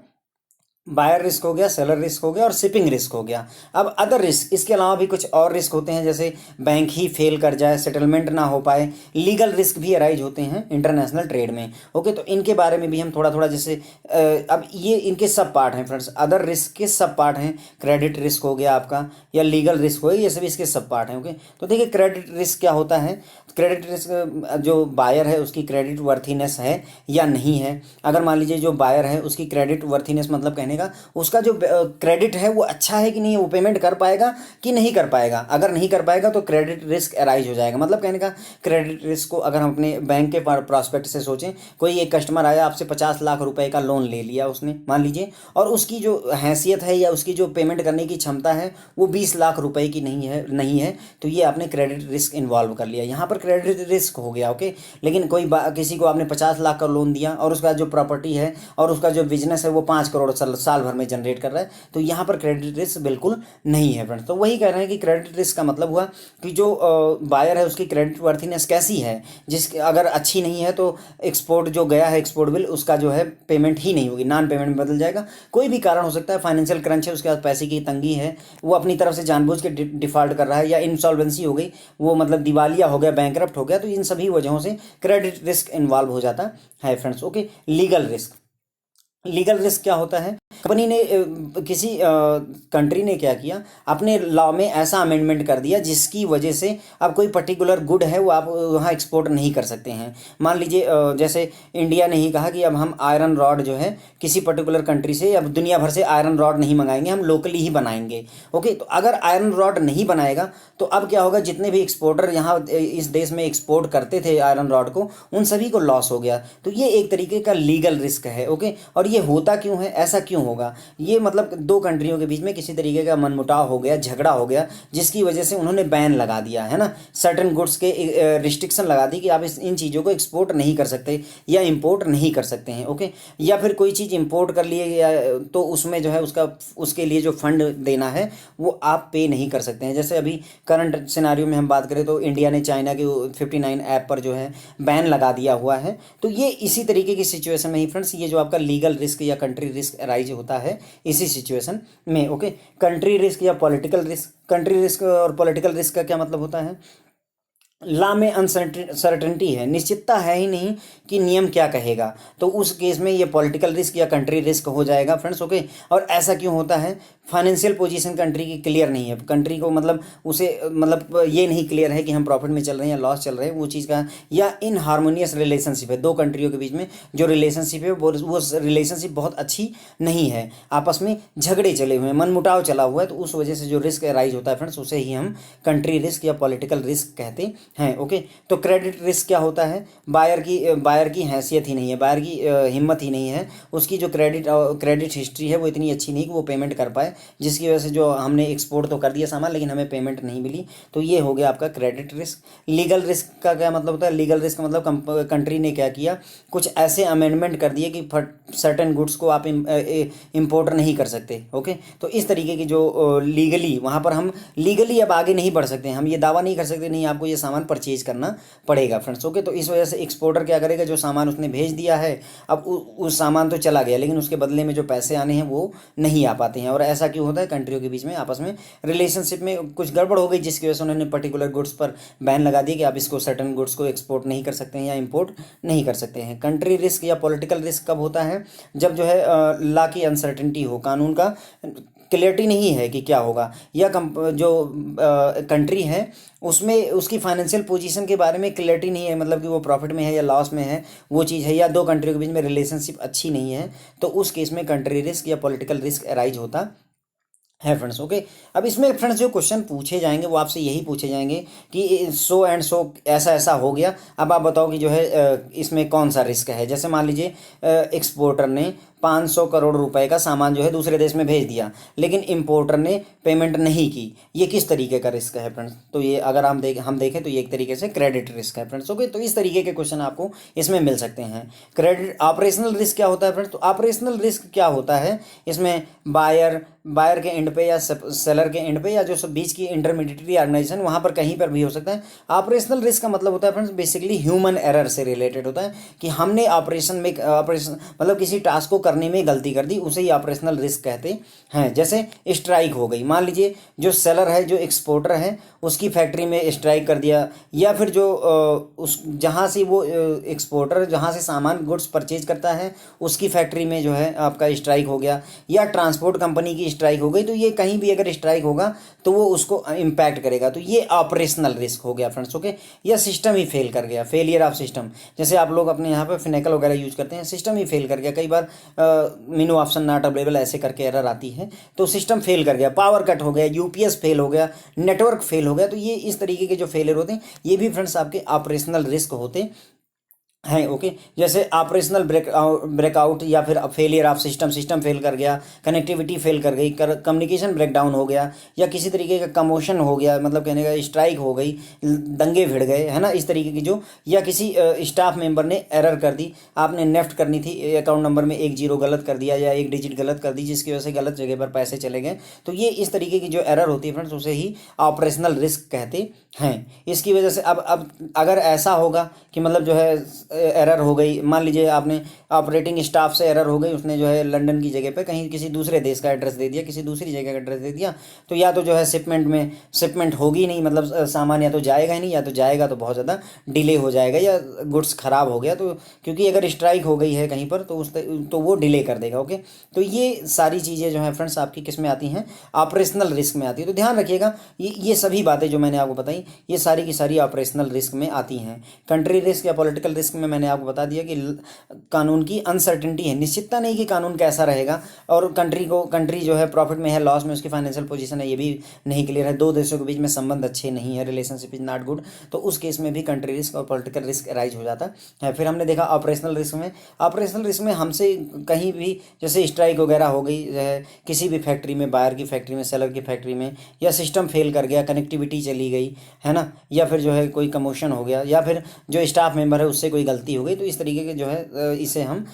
बायर रिस्क हो गया, सेलर रिस्क हो गया और शिपिंग रिस्क हो गया। अब अदर रिस्क, इसके अलावा भी कुछ और रिस्क होते हैं, जैसे बैंक ही फेल कर जाए, सेटलमेंट ना हो पाए, लीगल रिस्क भी अराइज होते हैं इंटरनेशनल ट्रेड में। ओके, तो इनके बारे में भी हम थोड़ा थोड़ा, जैसे अब ये इनके सब पार्ट हैं फ्रेंड्स, अदर रिस्क के सब पार्ट हैं। क्रेडिट रिस्क हो गया आपका, या लीगल रिस्क हो गया, ये सभी इसके सब पार्ट हैं। ओके, तो देखिए क्रेडिट रिस्क क्या होता है। क्रेडिट रिस्क, जो बायर है उसकी क्रेडिट वर्थीनेस है या नहीं है। अगर मान लीजिए जो बायर है उसकी क्रेडिट वर्थीनेस मतलब कहने का उसका जो क्रेडिट है वो अच्छा है कि नहीं है, वो पेमेंट कर पाएगा कि नहीं कर पाएगा। अगर नहीं कर पाएगा तो क्रेडिट रिस्क अराइज हो जाएगा। मतलब कहने का क्रेडिट रिस्क को अगर हम अपने बैंक के प्रॉस्पेक्ट से सोचें, कोई एक कस्टमर आया, आपसे 50 लाख रुपए का लोन ले लिया उसने मान लीजिए, और उसकी जो हैसियत है या उसकी जो पेमेंट करने की क्षमता है वो 20 लाख रुपए की नहीं है, तो ये आपने क्रेडिट रिस्क इन्वॉल्व कर लिया, यहाँ पर क्रेडिट रिस्क हो गया। ओके, लेकिन किसी को आपने 50 लाख का लोन दिया और उसका जो प्रॉपर्टी है और उसका जो बिजनेस है वो 5 करोड़ साल भर में जनरेट कर रहा है, तो यहाँ पर क्रेडिट रिस्क बिल्कुल नहीं है फ्रेंड्स। तो वही कह रहे हैं कि क्रेडिट रिस्क का मतलब हुआ कि जो बायर है उसकी क्रेडिट वर्थीनेस कैसी है, जिसके अगर अच्छी नहीं है तो एक्सपोर्ट जो गया है, एक्सपोर्ट बिल, उसका जो है पेमेंट ही नहीं होगी, नॉन पेमेंट में बदल जाएगा। कोई भी कारण हो सकता है, फाइनेंशियल क्रंच है, उसके पास पैसे की तंगी है, वो अपनी तरफ से जानबूझ के डिफॉल्ट कर रहा है, या इंसॉल्वेंसी हो गई, वो मतलब दिवालिया हो गया, बैंकरप्ट हो गया, तो इन सभी वजहों से क्रेडिट रिस्क इन्वॉल्व हो जाता है friends. Okay, legal risk, legal risk क्या होता है, कंपनी ने किसी कंट्री ने क्या किया, अपने लॉ में ऐसा अमेंडमेंट कर दिया जिसकी वजह से अब कोई पर्टिकुलर गुड है वो आप वहाँ एक्सपोर्ट नहीं कर सकते हैं। मान लीजिए जैसे इंडिया ने ही कहा कि अब हम आयरन रॉड जो है किसी पर्टिकुलर कंट्री से, अब दुनिया भर से आयरन रॉड नहीं मंगाएंगे, हम लोकली ही बनाएंगे। ओके, तो अगर आयरन रॉड नहीं बनाएगा तो अब क्या होगा, जितने भी एक्सपोर्टर यहाँ इस देश में एक्सपोर्ट करते थे आयरन रॉड को, उन सभी को लॉस हो गया। तो ये एक तरीके का लीगल रिस्क है। ओके, और ये होता क्यों है, ऐसा क्यों होगा, ये मतलब 2 कंट्रियों के बीच में किसी तरीके का मनमुटाव हो गया, झगड़ा हो गया, जिसकी वजह से उन्होंने बैन लगा दिया है ना, सर्टेन गुड्स के रिस्ट्रिक्शन लगा दी कि आप इन चीज़ों को एक्सपोर्ट नहीं कर सकते या इंपोर्ट नहीं कर सकते हैं। ओके, या फिर कोई चीज़ इंपोर्ट कर लिए या तो उसमें जो है उसके लिए जो फंड देना है वो आप पे नहीं कर सकते हैं। जैसे अभी करंट सिनारियो में हम बात करें तो इंडिया ने चाइना के 59 ऐप पर जो है बैन लगा दिया हुआ है। तो ये इसी तरीके की सिचुएशन में ही फ्रेंड्स, ये जो आपका लीगल रिस्क या कंट्री रिस्क अराइज होता है इसी सिचुएशन में। ओके, कंट्री रिस्क या पॉलिटिकल रिस्क, कंट्री रिस्क और पॉलिटिकल रिस्क का क्या मतलब होता है, लॉ में अनसर्टेनिटी है, निश्चितता है ही नहीं कि नियम क्या कहेगा, तो उस केस में ये पॉलिटिकल रिस्क या कंट्री रिस्क हो जाएगा फ्रेंड्स। ओके, और ऐसा क्यों होता है? फाइनेंशियल पोजीशन कंट्री की क्लियर नहीं है, कंट्री को मतलब उसे मतलब ये नहीं क्लियर है कि हम प्रॉफिट में चल रहे हैं या लॉस चल रहे हैं, वो चीज़ का, या इन हार्मोनियस रिलेशनशिप है, दो कंट्रियों के बीच में जो रिलेशनशिप है वो रिलेशनशिप बहुत अच्छी नहीं है, आपस में झगड़े चले हुए हैं, मनमुटाव चला हुआ है, तो उस वजह से जो रिस्क राइज होता है फ्रेंड्स, उसे ही हम कंट्री रिस्क या पॉलिटिकल रिस्क कहते हैं। ओके, तो क्रेडिट रिस्क क्या होता है? बायर की हैसियत ही नहीं है, बायर की हिम्मत ही नहीं है, उसकी जो क्रेडिट हिस्ट्री है वो इतनी अच्छी नहीं कि वो पेमेंट कर पाए, जिसकी वजह से जो हमने एक्सपोर्ट तो कर दिया सामान लेकिन हमें पेमेंट नहीं मिली, तो ये हो गया आपका क्रेडिट रिस्क। लीगल रिस्क का क्या मतलब होता है? लीगल रिस्क मतलब कंट्री ने क्या किया, कुछ ऐसे अमेंडमेंट कर दिए कि सर्टेन गुड्स को आप इम्पोर्ट नहीं कर सकते। ओके, तो इस तरीके की जो लीगली, वहाँ पर हम लीगली अब आगे नहीं बढ़ सकते, हम ये दावा नहीं कर सकते नहीं आपको ये सामान परचेज करना पड़ेगा फ्रेंड्स। ओके, तो इस वजह से एक्सपोर्टर क्या करेगा, जो सामान उसने भेज दिया है, अब उस सामान तो चला गया लेकिन उसके बदले में जो पैसे आने हैं वो नहीं आ पाते हैं। और ऐसा क्यों होता है? कंट्रियों के बीच में आपस में रिलेशनशिप में कुछ गड़बड़ हो गई, जिसकी वजह से उन्होंने पर्टिकुलर गुड्स पर बैन लगा दिया कि आप इसको सर्टन गुड्स को एक्सपोर्ट नहीं कर सकते हैं या इंपोर्ट नहीं कर सकते हैं। कंट्री रिस्क या पॉलिटिकल रिस्क कब होता है? जब जो है लॉ की अनसर्टेनिटी हो, कानून का क्लियरिटी नहीं है कि क्या होगा, या जो कंट्री है उसमें उसकी फाइनेंशियल पोजीशन के बारे में क्लियरिटी नहीं है, मतलब कि वो प्रॉफिट में है या लॉस में है, वो चीज़ है, या दो कंट्रियों के बीच में रिलेशनशिप अच्छी नहीं है, तो उस केस में कंट्री रिस्क या पॉलिटिकल रिस्क अराइज होता है फ्रेंड्स। ओके, अब इसमें फ्रेंड्स जो क्वेश्चन पूछे जाएंगे वो आपसे यही पूछे जाएंगे कि सो एंड सो ऐसा ऐसा हो गया, अब आप बताओ कि जो है इसमें कौन सा रिस्क है। जैसे मान लीजिए एक्सपोर्टर ने 500 करोड़ रुपए का सामान जो है दूसरे देश में भेज दिया, लेकिन इंपोर्टर ने पेमेंट नहीं की, ये किस तरीके का रिस्क है फ्रेंड्स? तो ये अगर हम देखें तो ये एक तरीके से क्रेडिट रिस्क है फ्रेंड्स। ओके, तो इस तरीके के क्वेश्चन आपको इसमें मिल सकते हैं। क्रेडिट ऑपरेशनल रिस्क क्या होता है फ्रेंड्स? तो ऑपरेशनल रिस्क क्या होता है? इसमें बायर के एंड पे या सेलर के एंड पे या जो सब बीच की इंटरमीडिएटरी ऑर्गेनाइजेशन, वहाँ पर कहीं पर भी हो सकता है। ऑपरेशनल रिस्क का मतलब होता है फ्रेंड्स बेसिकली ह्यूमन एरर से रिलेटेड होता है, कि हमने ऑपरेशन मतलब किसी टास्क को करने में गलती कर दी, उसे ही ऑपरेशनल रिस्क कहते हैं। जैसे स्ट्राइक हो गई, मान लीजिए जो सेलर है, जो एक्सपोर्टर है, उसकी फैक्ट्री में स्ट्राइक कर दिया, या फिर जो उस जहाँ से वो एक्सपोर्टर जहाँ से सामान गुड्स परचेज करता है उसकी फैक्ट्री में जो है आपका स्ट्राइक हो गया, या ट्रांसपोर्ट कंपनी की स्ट्राइक हो गई, तो ये कहीं भी अगर स्ट्राइक होगा तो वो उसको इम्पैक्ट करेगा, तो ये ऑपरेशनल रिस्क हो गया फ्रेंड्स। ओके, या सिस्टम ही फेल कर गया, फेलियर ऑफ सिस्टम, जैसे आप लोग अपने यहाँ पे फिनेकल वगैरह यूज करते हैं, सिस्टम ही फेल कर गया, कई बार मीनू ऑप्शन नॉट अवेलेबल ऐसे करके एरर आती है, तो सिस्टम फेल कर गया, पावर कट हो गया, यूपीएस फेल हो गया, नेटवर्क फेल हो गया, तो ये इस तरीके के जो फेलियर होते हैं ये भी फ्रेंड्स आपके ऑपरेशनल रिस्क होते हैं। ओके, जैसे ऑपरेशनल ब्रेकआउट या फिर फेलियर ऑफ सिस्टम फेल कर गया, कनेक्टिविटी फेल कर गई, कम्युनिकेशन ब्रेकडाउन हो गया, या किसी तरीके का कमोशन हो गया, मतलब कहने का स्ट्राइक हो गई, दंगे भिड़ गए, है ना, इस तरीके की जो, या किसी स्टाफ मेंबर ने एरर कर दी, आपने नेफ्ट करनी थी, अकाउंट नंबर में एक जीरो गलत कर दिया या एक डिजिट गलत कर दी, जिसकी वजह से गलत जगह पर पैसे चले गए, तो ये इस तरीके की जो एरर होती है फ्रेंड्स उसे ही ऑपरेशनल रिस्क कहते हैं। इसकी वजह से अब अगर ऐसा होगा कि मतलब जो है एरर हो गई, मान लीजिए आपने ऑपरेटिंग स्टाफ से एरर हो गई, उसने जो है लंदन की जगह पे कहीं किसी दूसरे देश का एड्रेस दे दिया, किसी दूसरी जगह का एड्रेस दे दिया, तो या तो जो है शिपमेंट होगी नहीं, मतलब सामान या तो जाएगा ही नहीं, या तो जाएगा तो बहुत ज़्यादा डिले हो जाएगा, या गुड्स ख़राब हो गया, तो क्योंकि अगर स्ट्राइक हो गई है कहीं पर तो वो डिले कर देगा। ओके, तो ये सारी चीज़ें जो है फ्रेंड्स आपकी किस में आती हैं? ऑपरेशनल रिस्क में आती है। तो ध्यान रखिएगा ये सभी बातें जो मैंने आपको बताई ये सारी की सारी ऑपरेशनल रिस्क में आती हैं। कंट्री रिस्क या पॉलिटिकल रिस्क में मैंने आपको बता दिया कि कानून की अनसर्टेनिटी है, निश्चितता नहीं कि कानून कैसा रहेगा, और कंट्री जो है प्रॉफिट में है, लॉस में, उसकी फाइनेंशियल पोजीशन है, ये भी नहीं क्लियर है, दो देशों के बीच में संबंध अच्छे नहीं है, रिलेशनशिप इज नॉट गुड, तो उस केस में भी कंट्री रिस्क और पॉलिटिकल रिस्क राइज हो जाता है। फिर हमने देखा ऑपरेशनल रिस्क में हमसे कहीं भी जैसे स्ट्राइक वगैरह हो गई किसी भी फैक्ट्री में, बायर की फैक्ट्री में, सेलर की फैक्ट्री में, या सिस्टम फेल कर गया, कनेक्टिविटी चली गई, है ना, या फिर जो है कोई कमोशन हो गया, या फिर जो स्टाफ मेंबर है उससे कोई गलती हो गई, तो इस तरीके के जो है इसे हम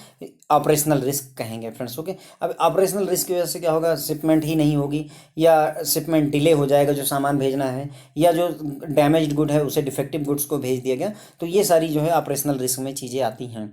ऑपरेशनल रिस्क कहेंगे फ्रेंड्स। ओके, अब ऑपरेशनल रिस्क की वजह से क्या होगा? शिपमेंट ही नहीं होगी, या शिपमेंट डिले हो जाएगा जो सामान भेजना है, या जो डैमेज्ड गुड है उसे डिफेक्टिव गुड्स को भेज दिया गया, तो ये सारी जो है ऑपरेशनल रिस्क में चीज़ें आती हैं।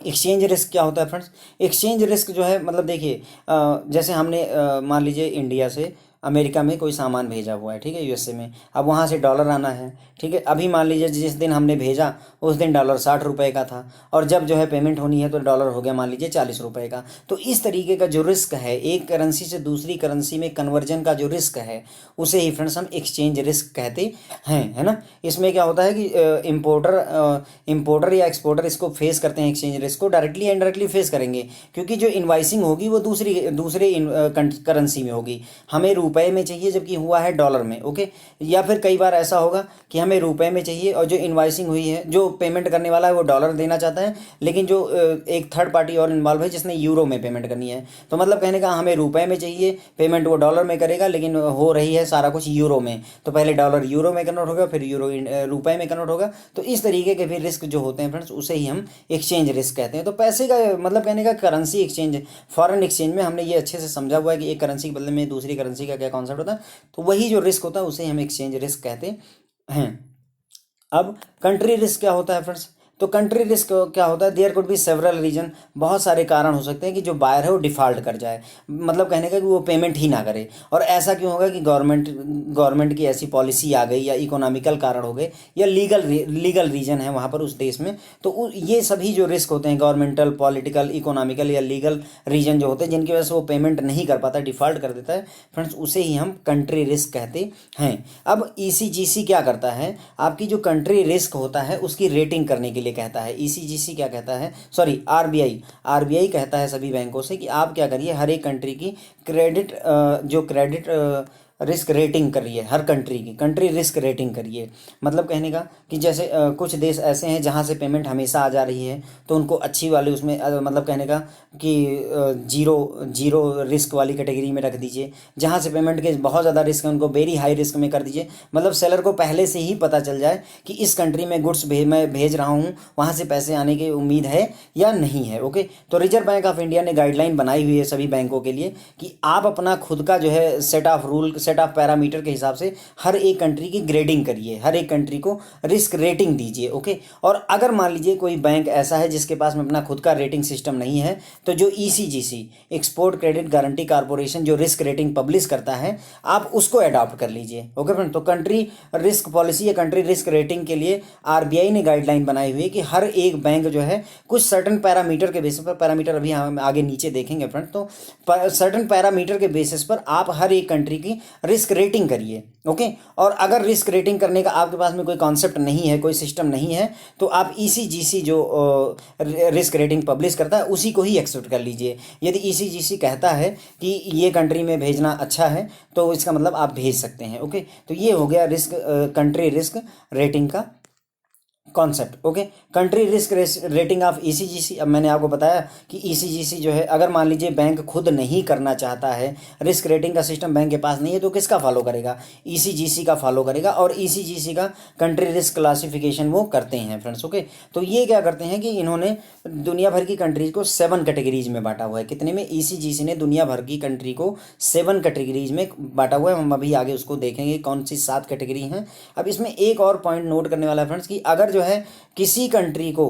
एक्सचेंज रिस्क क्या होता है फ्रेंड्स? एक्सचेंज रिस्क जो है मतलब देखिए जैसे हमने मान लीजिए इंडिया से अमेरिका में कोई सामान भेजा हुआ है, ठीक है, यूएसए में। अब वहाँ से डॉलर आना है, ठीक है। अभी मान लीजिए जिस दिन हमने भेजा उस दिन डॉलर 60 रुपये का था, और जब जो है पेमेंट होनी है तो डॉलर हो गया मान लीजिए 40 रुपये का। तो इस तरीके का जो रिस्क है एक करेंसी से दूसरी करेंसी में कन्वर्जन का जो रिस्क है उसे ही फ्रेंड्स हम एक्सचेंज रिस्क कहते हैं, है ना। इसमें क्या होता है कि इम्पोर्टर या एक्सपोर्टर इसको फेस करते हैं, एक्सचेंज रिस्क को डायरेक्टली या इनडायरेक्टली फेस करेंगे, क्योंकि जो इनवाइसिंग होगी वो दूसरे करेंसी में होगी। हमें रुपए में चाहिए जबकि हुआ है डॉलर में, ओके। या फिर कई बार ऐसा होगा कि हमें रुपए में चाहिए और जो इनवाइसिंग हुई है, जो पेमेंट करने वाला है वो डॉलर देना चाहता है, लेकिन जो एक थर्ड पार्टी और इन्वॉल्व है जिसने यूरो में पेमेंट करनी है। तो मतलब कहने का हमें रुपए में चाहिए, पेमेंट वो डॉलर में करेगा, लेकिन हो रही है सारा कुछ यूरो में। तो पहले डॉलर यूरो में कन्वर्ट होगा, फिर यूरो रुपए में कन्वर्ट होगा। तो इस तरीके के फिर रिस्क जो होते हैं फ्रेंड्स उसे ही हम एक्सचेंज रिस्क कहते हैं। तो पैसे का मतलब कहने का करेंसी एक्सचेंज, फॉरेन एक्सचेंज में हमने ये अच्छे से समझा हुआ है कि एक करेंसी के बदले में दूसरी करेंसी का क्या कॉन्सेप्ट होता है। तो वही जो रिस्क होता है उसे हम एक्सचेंज रिस्क कहते हैं। अब कंट्री रिस्क क्या होता है फ्रेंड्स? तो कंट्री रिस्क क्या होता है? There could be several reason, बहुत सारे कारण हो सकते हैं कि जो बायर है वो डिफ़ॉल्ट कर जाए, मतलब कहने का कि वो पेमेंट ही ना करे। और ऐसा क्यों होगा कि गवर्नमेंट की ऐसी पॉलिसी आ गई, या इकोनॉमिकल कारण हो गए, या लीगल रीजन है वहाँ पर उस देश में। तो ये सभी जो रिस्क होते हैं गवर्नमेंटल, पॉलिटिकल, इकोनॉमिकल या लीगल रीजन जो होते हैं जिनकी वजह से वो पेमेंट नहीं कर पाता, डिफ़ॉल्ट कर देता है फ्रेंड्स, उसे ही हम कंट्री रिस्क कहते हैं। अब ईसीजीसी क्या करता है? आपकी जो कंट्री रिस्क होता है उसकी रेटिंग करने के लिए कहता है। ईसीजीसी क्या कहता है, सॉरी आरबीआई कहता है सभी बैंकों से कि आप क्या करिए, हर एक कंट्री की क्रेडिट रिस्क रेटिंग करिए, हर कंट्री की कंट्री रिस्क रेटिंग करिए। मतलब कहने का कि जैसे कुछ देश ऐसे हैं जहाँ से पेमेंट हमेशा आ जा रही है, तो उनको अच्छी वाली उसमें मतलब कहने का कि जीरो रिस्क वाली कैटेगरी में रख दीजिए। जहाँ से पेमेंट के बहुत ज़्यादा रिस्क है उनको वेरी हाई रिस्क में कर दीजिए। मतलब सेलर को पहले से ही पता चल जाए कि इस कंट्री में गुड्स मैं भेज रहा हूँ, वहाँ से पैसे आने की उम्मीद है या नहीं है, ओके। तो रिजर्व बैंक ऑफ इंडिया ने गाइडलाइन बनाई हुई है सभी बैंकों के लिए कि आप अपना खुद का जो है सेट ऑफ पैरामीटर के हिसाब से हर एक कंट्री की ग्रेडिंग करिए, हर एक कंट्री को रिस्क रेटिंग दीजिए, ओके। और अगर मान लीजिए कोई बैंक ऐसा है जिसके पास में अपना खुद का रेटिंग सिस्टम नहीं है, तो जो ECGC, export credit guarantee corporation, जो रिस्क रेटिंग पब्लिश करता है, आप उसको अडॉप्ट कर लीजिए, ओके फ्रेंड। तो कंट्री रिस्क पॉलिसी या कंट्री रिस्क रेटिंग के लिए आरबीआई ने गाइडलाइन बनाई हुई है कि हर एक बैंक जो है कुछ सर्टन पैरामीटर के बेसिस पर, पैरामीटर अभी हम आगे नीचे देखेंगे फ्रेंड, तो सर्टन पैरामीटर के बेसिस पर आप हर एक कंट्री की रिस्क रेटिंग करिए, ओके। और अगर रिस्क रेटिंग करने का आपके पास में कोई कॉन्सेप्ट नहीं है, कोई सिस्टम नहीं है, तो आप ईसीजीसी जो रिस्क रेटिंग पब्लिश करता है उसी को ही एक्सेप्ट कर लीजिए। यदि ईसीजीसी कहता है कि ये कंट्री में भेजना अच्छा है तो इसका मतलब आप भेज सकते हैं, ओके। तो ये हो गया कंट्री रिस्क रेटिंग का concept, okay. Country risk rating of ECGC. अब मैंने आपको बताया कि ईसीजीसी जो है, अगर मान लीजिए बैंक खुद नहीं करना चाहता है, रिस्क रेटिंग का सिस्टम बैंक के पास नहीं है, तो किसका फॉलो करेगा? ईसीजीसी का फॉलो करेगा। और ईसीजीसी का कंट्री रिस्क क्लासिफिकेशन वो करते हैं फ्रेंड्स, ओके। तो ये क्या करते हैं कि इन्होंने दुनिया भर की कंट्रीज को 7 कैटेगरीज में बांटा हुआ है। कितने में? ईसीजीसी ने दुनिया भर की कंट्री को 7 कैटेगरीज में बांटा हुआ है। हम अभी आगे उसको देखेंगे कौन सी 7 कैटेगरी हैं। अब इसमें एक और पॉइंट नोट करने वाला है फ्रेंड्स कि अगर जो है किसी कंट्री को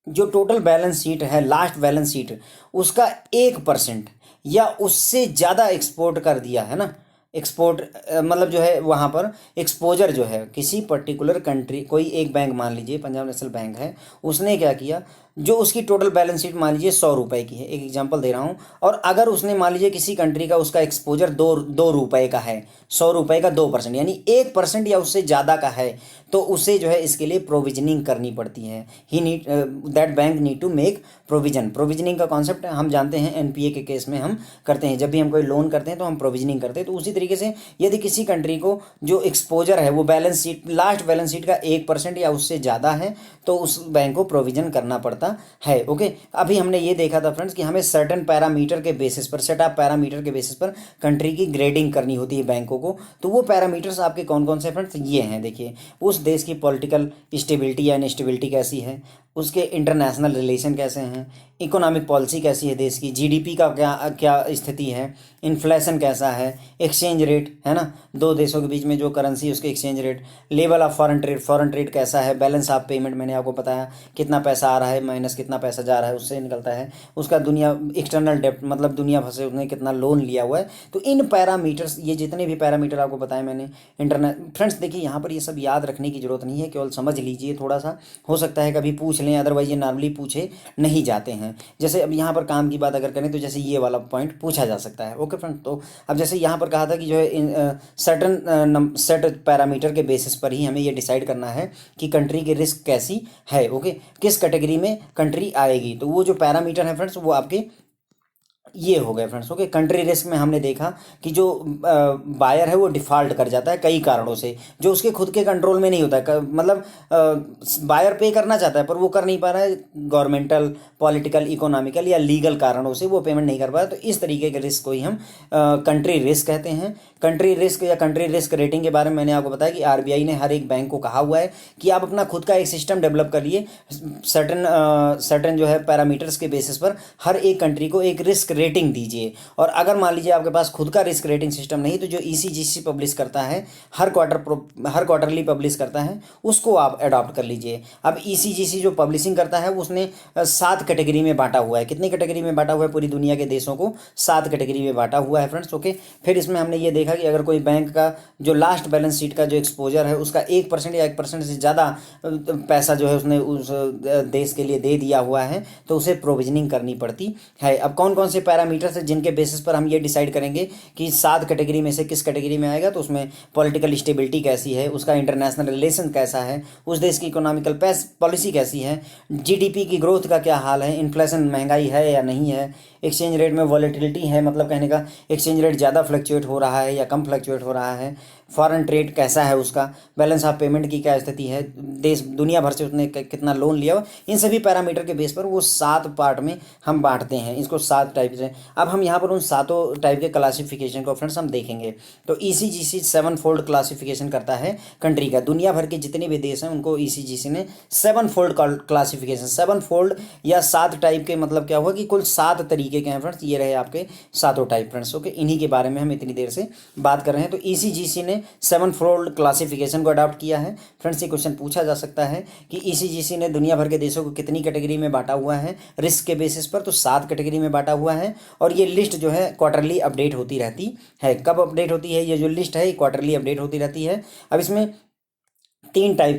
जो टोटल बैलेंस शीट है, लास्ट बैलेंस शीट, उसका 1% या उससे ज़्यादा एक्सपोर्ट कर दिया है ना, एक्सपोर्ट मतलब जो है वहाँ पर एक्सपोजर जो है किसी पर्टिकुलर कंट्री, कोई एक बैंक मान लीजिए पंजाब नेशनल बैंक है, उसने क्या किया, जो उसकी टोटल बैलेंस शीट मान लीजिए 100 रुपये की है, एक एग्जांपल दे रहा हूँ, और अगर उसने मान लीजिए किसी कंट्री का उसका एक्सपोजर दो रुपये का है, 100 रुपये का 2% यानी 1% या उससे ज़्यादा का है, तो उसे जो है इसके लिए प्रोविजनिंग करनी पड़ती है। That bank need to make provisioning का कॉन्सेप्ट हम जानते हैं, एनपीए के केस में हम करते हैं, जब भी हम कोई लोन करते हैं तो हम प्रोविजनिंग करते हैं। तो उसी तरीके से यदि किसी कंट्री को जो एक्सपोजर है वो balance sheet, last balance sheet का 1% या उससे ज़्यादा है, तो उस बैंक को प्रोविजन करना पड़ता है, ओके। अभी हमने ये देखा था फ्रेंड्स कि हमें सर्टेन पैरामीटर के बेसिस पर, सेट ऑफ पैरामीटर के बेसिस पर कंट्री की ग्रेडिंग करनी होती है बैंकों को। तो वो पैरामीटर्स आपके कौन कौन से फ्रेंड्स? ये हैं, देखिए। उस देश की पॉलिटिकल स्टेबिलिटी या इनस्टेबिलिटी कैसी है, उसके इंटरनेशनल रिलेशन कैसे हैं, इकोनॉमिक पॉलिसी कैसी है देश की, जीडीपी का क्या क्या स्थिति है, इन्फ्लेशन कैसा है, एक्सचेंज रेट है ना, दो देशों के बीच में जो करेंसी उसके exchange rate, level of foreign trade कैसा है, बैलेंस ऑफ पेमेंट मैंने आपको बताया कितना पैसा आ रहा है माइनस कितना पैसा जा रहा है उससे निकलता है, उसका दुनिया एक्सटर्नल डेप्ट मतलब दुनिया भर से उसने कितना लोन लिया हुआ है। तो इन पैरामीटर्स, ये जितने भी पैरामीटर आपको बताए मैंने इंटरनेट, फ्रेंड्स देखिए यहाँ पर ये सब याद रखने की जरूरत नहीं है, केवल समझ लीजिए थोड़ा सा, हो सकता है कभी पूछ लें, अदरवाइज ये नॉर्मली पूछे नहीं जाते हैं। जैसे अब यहाँ पर काम की बात अगर करें तो जैसे ये वाला पॉइंट पूछा जा सकता है। ओके फ्रेंड, तो अब जैसे यहाँ पर कहा था कि जो है सर्टन सेट पैरामीटर के बेसिस पर ही हमें ये डिसाइड करना है कि कंट्री की रिस्क कैसी है। ओके, किस कैटेगरी में कंट्री आएगी, तो वो जो पैरामीटर है फ्रेंड्स वो आपके ये हो गए फ्रेंड्स। ओके, कंट्री रिस्क में हमने देखा कि जो बायर है वो डिफ़ॉल्ट कर जाता है कई कारणों से, जो उसके खुद के कंट्रोल में नहीं होता है, मतलब बायर पे करना चाहता है पर वो कर नहीं पा रहा है, गवर्नमेंटल, पॉलिटिकल, इकोनॉमिकल या लीगल कारणों से वो पेमेंट नहीं कर पा रहा। तो इस तरीके के रिस्क को ही हम कंट्री रिस्क कहते हैं। कंट्री रिस्क या कंट्री रिस्क रेटिंग के बारे में मैंने आपको बताया कि आरबीआई ने हर एक बैंक को कहा हुआ है कि आप अपना खुद का एक सिस्टम डेवलप करिए, सर्टन जो है पैरामीटर्स के बेसिस पर हर एक कंट्री को एक रिस्क रेटिंग दीजिए। और अगर मान लीजिए आपके पास खुद का रिस्क रेटिंग सिस्टम नहीं, तो जो ईसीजीसी पब्लिश करता है हर क्वार्टरली पब्लिश करता है उसको आप अडॉप्ट कर लीजिए। अब ईसीजीसी जो पब्लिशिंग करता है उसने 7 कैटेगरी में बांटा हुआ है। कितनी कैटेगरी में बांटा हुआ है? पूरी दुनिया के देशों को 7 कैटेगरी में बांटा हुआ है फ्रेंड्स। ओके, फिर इसमें हमने ये देखा कि अगर कोई बैंक का जो लास्ट बैलेंस शीट का जो एक्सपोजर है उसका 1% या 1% से ज़्यादा पैसा जो है उसने उस देश के लिए दे दिया हुआ है तो उसे प्रोविजनिंग करनी पड़ती है। अब कौन कौन से पैरामीटर्स हैं जिनके बेसिस पर हम ये डिसाइड करेंगे कि 7 कैटेगरी में से किस कैटेगरी में आएगा? तो उसमें पॉलिटिकल स्टेबिलिटी कैसी है, उसका इंटरनेशनल रिलेशन कैसा है, उस देश की इकोनॉमिकल पॉलिसी कैसी है, जीडीपी की ग्रोथ का क्या हाल है, इन्फ्लेशन महंगाई है या नहीं है, एक्सचेंज रेट में वॉलेटिलिटी है, मतलब कहने का एक्सचेंज रेट ज़्यादा फ्लक्चुएट हो रहा है या कम फ्लक्चुएट हो रहा है, फॉरेन ट्रेड कैसा है, उसका बैलेंस ऑफ पेमेंट की क्या स्थिति है, देश दुनिया भर से उसने कितना लोन लिया हो, इन सभी पैरामीटर के बेस पर वो 7 पार्ट में हम बांटते हैं इसको 7 टाइप से। अब हम यहाँ पर उन 7 टाइप के क्लासिफिकेशन को फ्रेंड्स हम देखेंगे। तो ईसीजीसी 7 फोल्ड क्लासिफिकेशन करता है कंट्री का। दुनिया भर के जितने भी देश हैं उनको ईसीजीसी ने 7 फोल्ड क्लासिफिकेशन, 7 फोल्ड या 7 टाइप के, मतलब क्या हुआ कि कुल 7 तरीके के हैं फ्रेंड्स। ये रहे आपके 7 टाइप फ्रेंड्स। ओके, इन्हीं के बारे में हम इतनी देर से बात कर रहे हैं। तो ईसीजीसी ने 7 फोल्ड क्लासिफिकेशन को अडॉप्ट किया है फ्रेंड्स। ये क्वेश्चन पूछा जा सकता है कि ईसीजीसी ने दुनिया भर के देशों को कितनी कैटेगरी में बांटा हुआ है रिस्क के बेसिस पर? तो 7 कैटेगरी में बांटा हुआ है और ये लिस्ट जो है क्वार्टरली अपडेट होती रहती है। कब अपडेट होती है? ये जो लिस्ट है क्वार्टरली अपडेट होती रहती है। अब इसमें 3 टाइप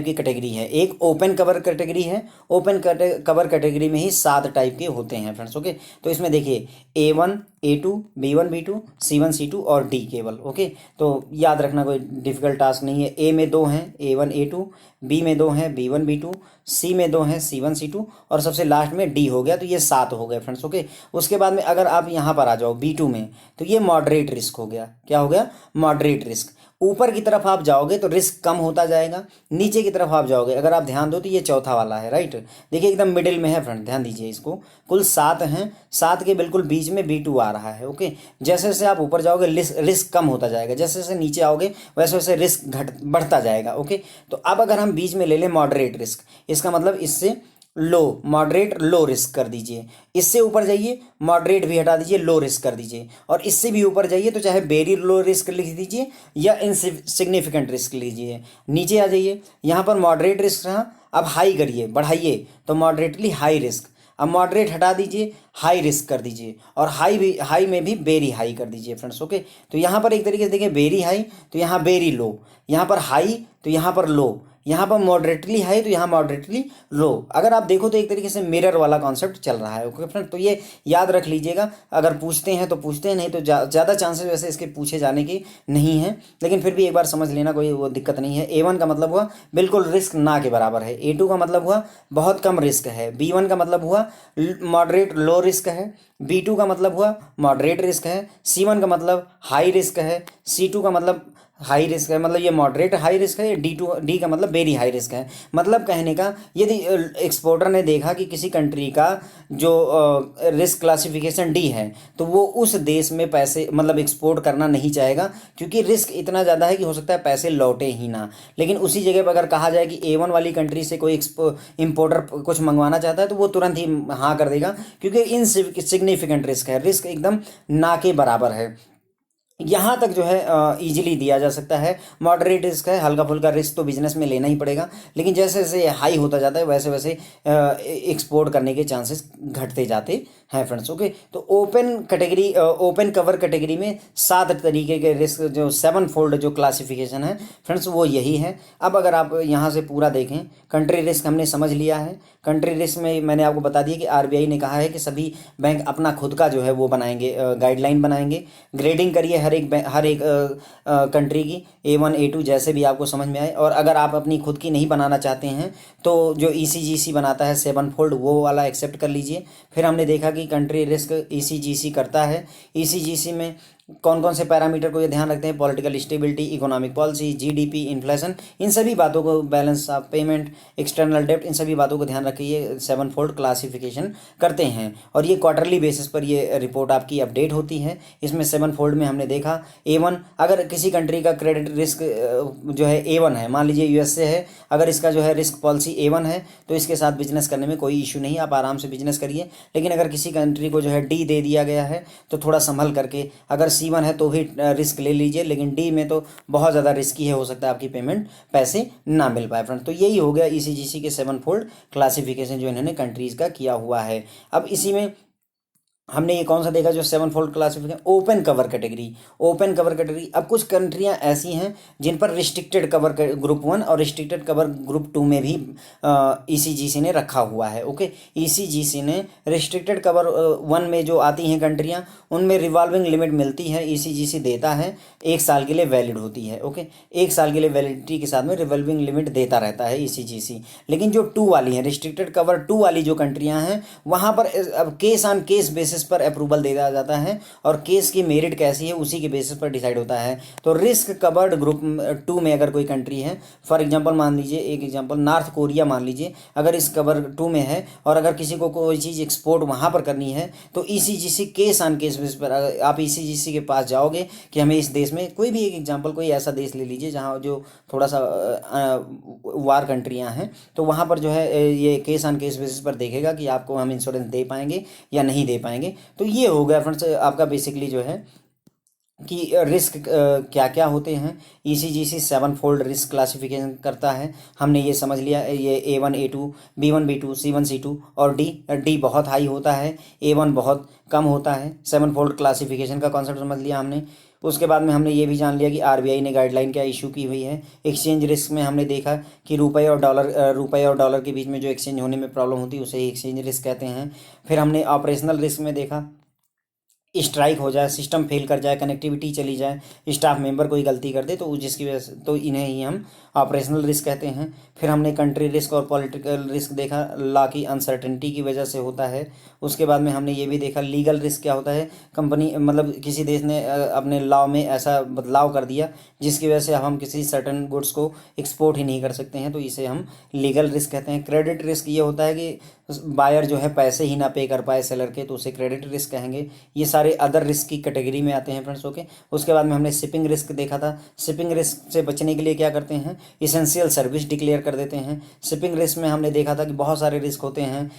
की कैटेगरी है। एक ओपन कवर कैटेगरी है। ओपन कवर कैटेगरी में ही 7 टाइप के होते हैं फ्रेंड्स। ओके, तो इसमें देखिए A1 A2 B1 B2 C1 C2 और D केवल। ओके, तो याद रखना कोई डिफिकल्ट टास्क नहीं है। A में 2 हैं A1 A2, B में 2 हैं B1 B2, C में 2 हैं C1 C2 और सबसे लास्ट में D हो गया। तो ये 7 हो गए फ्रेंड्स। ओके, उसके बाद में अगर आप यहाँ पर आ जाओ B2 में, तो ये मॉडरेट रिस्क हो गया। क्या हो गया? Moderate risk. ऊपर की तरफ आप जाओगे तो रिस्क कम होता जाएगा, नीचे की तरफ आप जाओगे, अगर आप ध्यान दो तो ये चौथा वाला है, राइट। देखिए एकदम मिडिल में है फ्रेंड, ध्यान दीजिए इसको। कुल 7 हैं, 7 के बिल्कुल बीच में B2 आ रहा है। ओके, जैसे जैसे आप ऊपर जाओगे रिस्क कम होता जाएगा, जैसे जैसे नीचे आओगे वैसे वैसे रिस्क बढ़ता जाएगा। ओके, तो अब अगर हम बीच में ले लें मॉडरेट रिस्क, इसका मतलब इससे लो, मॉडरेट लो रिस्क कर दीजिए। इससे ऊपर जाइए, मॉडरेट भी हटा दीजिए, लो रिस्क कर दीजिए। और इससे भी ऊपर जाइए तो चाहे वेरी लो रिस्क लिख दीजिए या इनसिग्निफिकेंट रिस्क लीजिए। नीचे आ जाइए, यहाँ पर मॉडरेट रिस्क रहा, अब हाई करिए, बढ़ाइए तो मॉडरेटली हाई रिस्क। अब मॉडरेट हटा दीजिए, हाई रिस्क कर दीजिए और हाई में भी वेरी हाई कर दीजिए फ्रेंड्स। ओके, तो यहाँ पर एक तरीके से देखिए वेरी हाई तो यहाँ वेरी लो, यहाँ पर हाई तो यहाँ पर लो, यहाँ पर मॉडरेटली हाई तो यहाँ मॉडरेटली लो। अगर आप देखो तो एक तरीके से मिरर वाला कॉन्सेप्ट चल रहा है। ओके फ्रेंड, तो ये याद रख लीजिएगा। अगर पूछते हैं तो पूछते हैं, नहीं तो ज़्यादा चांसेस वैसे इसके पूछे जाने की नहीं है, लेकिन फिर भी एक बार समझ लेना, कोई वो दिक्कत नहीं है। A1 का मतलब हुआ बिल्कुल रिस्क ना के बराबर है, A2 का मतलब हुआ बहुत कम रिस्क है, B1 का मतलब हुआ मॉडरेट लो रिस्क है, B2 का मतलब हुआ मॉडरेट रिस्क है, C1 का मतलब हाई रिस्क है, C2 का मतलब हाई रिस्क है, मतलब ये मॉडरेट हाई रिस्क है। डी का मतलब वेरी हाई रिस्क है। मतलब कहने का, यदि एक्सपोर्टर ने देखा कि किसी कंट्री का जो रिस्क क्लासिफिकेशन डी है, तो वो उस देश में पैसे मतलब एक्सपोर्ट करना नहीं चाहेगा, क्योंकि रिस्क इतना ज़्यादा है कि हो सकता है पैसे लौटे ही ना। लेकिन उसी जगह पर अगर कहा जाए कि A1 वाली कंट्री से कोई इम्पोर्टर कुछ मंगवाना चाहता है, तो वो तुरंत ही हाँ कर देगा, क्योंकि इन सिग्निफिकेंट रिस्क है, रिस्क एकदम ना के बराबर है। यहाँ तक जो है इजीली दिया जा सकता है। मॉडरेट रिस्क है, हल्का फुल्का रिस्क तो बिजनेस में लेना ही पड़ेगा, लेकिन जैसे जैसे हाई होता जाता है वैसे वैसे एक्सपोर्ट करने के चांसेस घटते जाते हैं फ्रेंड्स। ओके, तो open category, open cover category में 7 तरीके के रिस्क, जो 7 फोल्ड जो क्लासिफिकेशन है फ्रेंड्स, वो यही है। अब अगर आप यहाँ से पूरा देखें, कंट्री रिस्क हमने समझ लिया है। कंट्री रिस्क में मैंने आपको बता दिया कि आरबीआई ने कहा है कि सभी बैंक अपना खुद का जो है वो बनाएंगे, गाइडलाइन बनाएंगे। ग्रेडिंग करिए हर एक कंट्री की, A1 A2 जैसे भी आपको समझ में आए। और अगर आप अपनी खुद की नहीं बनाना चाहते हैं, तो जो ECGC बनाता है 7 फोल्ड, वो वाला एक्सेप्ट कर लीजिए। फिर हमने देखा कि कंट्री रिस्क ECGC करता है। ECGC में कौन कौन से पैरामीटर को ये ध्यान रखते हैं? Political stability, economic policy, GDP, inflation, इन सभी बातों को, बैलेंस ऑफ पेमेंट, एक्सटर्नल डेब्ट, इन सभी बातों को ध्यान रख के ये 7 फोल्ड क्लासिफिकेशन करते हैं। और ये क्वार्टरली बेसिस पर ये रिपोर्ट आपकी अपडेट होती है। इसमें 7 फोल्ड में हमने देखा A1, अगर किसी कंट्री का क्रेडिट रिस्क जो है A1 है, मान लीजिए US से है, अगर इसका जो है रिस्क पॉलिसी A1 है, तो इसके साथ बिजनेस करने में कोई इशू नहीं, आप आराम से बिजनेस करिए। लेकिन अगर किसी कंट्री को जो है D दे दिया गया है, तो थोड़ा संभल करके, अगर C1 है तो भी रिस्क ले लीजिए, लेकिन D में तो बहुत ज़्यादा रिस्की है, हो सकता है आपकी पेमेंट पैसे ना मिल पाए फ्रेंड। तो यही हो गया ECGC के 7 फोल्ड क्लासिफिकेशन जो इन्होंने कंट्रीज़ का किया हुआ है। अब इसी में हमने ये कौन सा देखा जो 7 fold classification, open cover category. Open cover category, अब कुछ कंट्रियां ऐसी हैं जिन पर रिस्ट्रिक्टेड कवर ग्रुप 1 और रिस्ट्रिक्टेड कवर ग्रुप 2 में भी ECGC ने रखा हुआ है। ओके, ECGC ने रिस्ट्रिक्टेड कवर 1 में जो आती हैं कंट्रियां, उनमें रिवॉल्विंग लिमिट मिलती है, ECGC देता है, 1 साल के लिए वैलिड होती है। ओके, 1 साल के लिए वैलिडिटी के साथ में रिवॉल्विंग लिमिट देता रहता है ECGC। लेकिन जो 2 वाली हैं, रिस्ट्रिक्टेड कवर 2 वाली जो कंट्रियां हैं, वहाँ पर अब केस ऑन केस बेसिस पर अप्रूवल दिया जाता है, और केस की मेरिट कैसी है उसी के बेसिस पर डिसाइड होता है। तो रिस्क कवर्ड ग्रुप 2 में अगर कोई कंट्री है, फॉर एग्जांपल मान लीजिए, एक एग्जांपल नॉर्थ कोरिया मान लीजिए, अगर इस कवर 2 में है और अगर किसी को कोई चीज़ एक्सपोर्ट वहाँ पर करनी है, तो ECGC case on case basis पर आप ECGC के पास जाओगे कि हमें इस देश में, कोई भी एक एग्जाम्पल, कोई ऐसा देश ले लीजिए जहाँ जो थोड़ा सा वार कंट्रियाँ हैं, तो वहाँ पर जो है ये केस ऑन केस बेसिस पर देखेगा कि आपको हम इंश्योरेंस दे पाएंगे या नहीं दे पाएंगे। तो ये हो गया फ्रेंड्स आपका बेसिकली जो है कि रिस्क क्या क्या होते हैं। ECGC 7 फोल्ड रिस्क क्लासिफिकेशन करता है, हमने ये समझ लिया। ये A1 A2, B1 B2, C1 C2 और D बहुत हाई होता है, A1 बहुत कम होता है। 7 फोल्ड क्लासिफिकेशन का कॉन्सेप्ट समझ लिया हमने। उसके बाद में हमने ये भी जान लिया कि आरबीआई ने गाइडलाइन क्या इशू की हुई है। एक्सचेंज रिस्क में हमने देखा कि रुपए और डॉलर के बीच में जो एक्सचेंज होने में प्रॉब्लम होती है उसे ही एक्सचेंज रिस्क कहते हैं। फिर हमने ऑपरेशनल रिस्क में देखा, स्ट्राइक हो जाए, सिस्टम फेल कर जाए, कनेक्टिविटी चली जाए, स्टाफ मेंबर कोई गलती कर दे, तो जिसकी वजह से, तो इन्हें ही हम ऑपरेशनल रिस्क कहते हैं। फिर हमने कंट्री रिस्क और पॉलिटिकल रिस्क देखा, लॉ की अनसर्टेनिटी की वजह से होता है। उसके बाद में हमने ये भी देखा लीगल रिस्क क्या होता है, कंपनी मतलब किसी देश ने अपने लॉ में ऐसा बदलाव कर दिया जिसकी वजह से अब हम किसी सर्टन गुड्स को एक्सपोर्ट ही नहीं कर सकते हैं, तो इसे हम लीगल रिस्क कहते हैं। क्रेडिट रिस्क ये होता है कि बायर जो है पैसे ही ना पे कर पाए सेलर के, तो उसे क्रेडिट रिस्क कहेंगे। ये सारे अदर रिस्क की कैटेगरी में आते हैं फ्रेंड्स। ओके, उसके बाद में हमने शिपिंग रिस्क देखा था। शिपिंग रिस्क से बचने के लिए क्या करते हैं, इसेंशियल सर्विस डिक्लेयर कर देते हैं। शिपिंग रिस्क में हमने देखा था कि बहुत सारे रिस्क होते हैं,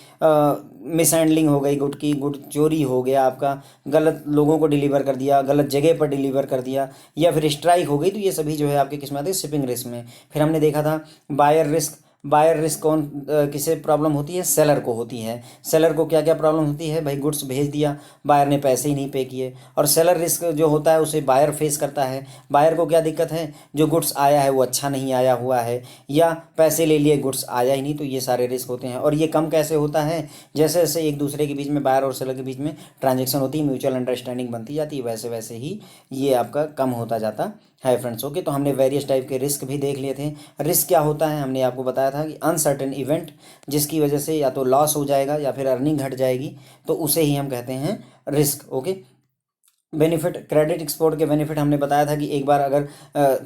मिस हैंडलिंग हो गई गुड की, गुड चोरी हो गया आपका, गलत लोगों को डिलीवर कर दिया, गलत जगह पर डिलीवर कर दिया, या फिर स्ट्राइक हो गई, तो ये सभी जो है आपके किस में आते हैं, शिपिंग रिस्क में। फिर हमने देखा था बायर रिस्क। बायर रिस्क कौन किसे प्रॉब्लम होती है, सेलर को होती है। सेलर को क्या क्या प्रॉब्लम होती है, भाई गुड्स भेज दिया, बायर ने पैसे ही नहीं पे किए। और सेलर रिस्क जो होता है उसे बायर फेस करता है। बायर को क्या दिक्कत है, जो गुड्स आया है वो अच्छा नहीं आया हुआ है, या पैसे ले लिए गुड्स आया ही नहीं, तो ये सारे रिस्क होते हैं। और ये कम कैसे होता है, जैसे जैसे एक दूसरे के बीच में, बायर और सेलर के बीच में ट्रांजेक्शन होती है, म्यूचुअल अंडरस्टैंडिंग बनती जाती है, वैसे वैसे ही ये आपका कम होता जाता है फ्रेंड्स। ओके, तो हमने वेरियस टाइप के रिस्क भी देख लिए थे। रिस्क क्या होता है, हमने आपको बताया था कि अनसर्टेन इवेंट, जिसकी वजह से या तो लॉस हो जाएगा या फिर अर्निंग घट जाएगी, तो उसे ही हम कहते हैं risk. Okay, benefit, credit export के बेनिफिट हमने बताया था कि एक बार अगर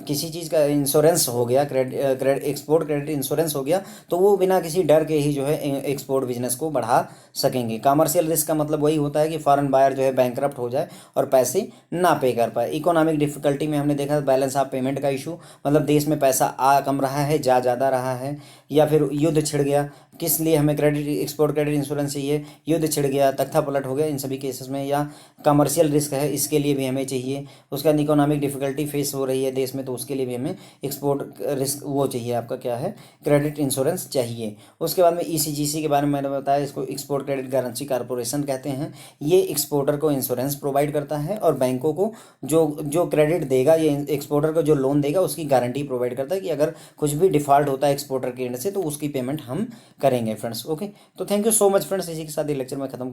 किसी चीज़ का इंश्योरेंस हो गया, क्रेडिट एक्सपोर्ट क्रेडिट इंश्योरेंस हो गया, तो वो बिना किसी डर के ही जो है एक्सपोर्ट बिजनेस को बढ़ा सकेंगे। कमर्शियल रिस्क का मतलब वही होता है कि फॉरेन बायर जो है बैंकरप्ट हो जाए और पैसे ना पे कर पाए। इकोनॉमिक डिफिकल्टी में हमने देखा बैलेंस ऑफ पेमेंट का इशू, मतलब देश में पैसा आ कम रहा है, जा ज़्यादा रहा है, या फिर युद्ध छिड़ गया, किस लिए हमें क्रेडिट एक्सपोर्ट क्रेडिट इंश्योरेंस चाहिए, युद्ध छिड़ गया, तख्ता पलट हो गया, इन सभी केसेस में, या कमर्शियल रिस्क है इसके लिए भी हमें चाहिए। उसके बाद इकोनॉमिक डिफिकल्टी फेस हो रही है देश में, तो उसके लिए भी हमें एक्सपोर्ट रिस्क वो चाहिए, आपका क्या है, क्रेडिट इंश्योरेंस चाहिए। उसके बाद में ईसीजीसी के बारे में मैंने बताया, इसको एक्सपोर्ट क्रेडिट गारंटी कारपोरेशन कहते हैं। ये एक्सपोर्टर को इंश्योरेंस प्रोवाइड करता है और बैंकों को जो जो क्रेडिट देगा, ये एक्सपोर्टर को जो लोन देगा उसकी गारंटी प्रोवाइड करता है कि अगर कुछ भी डिफॉल्ट होता है एक्सपोर्टर के एंड से तो उसकी पेमेंट हम करेंगे फ्रेंड्स। ओके, तो thank you so much friends, इसी के साथ ये लेक्चर मैं खत्म करूँ।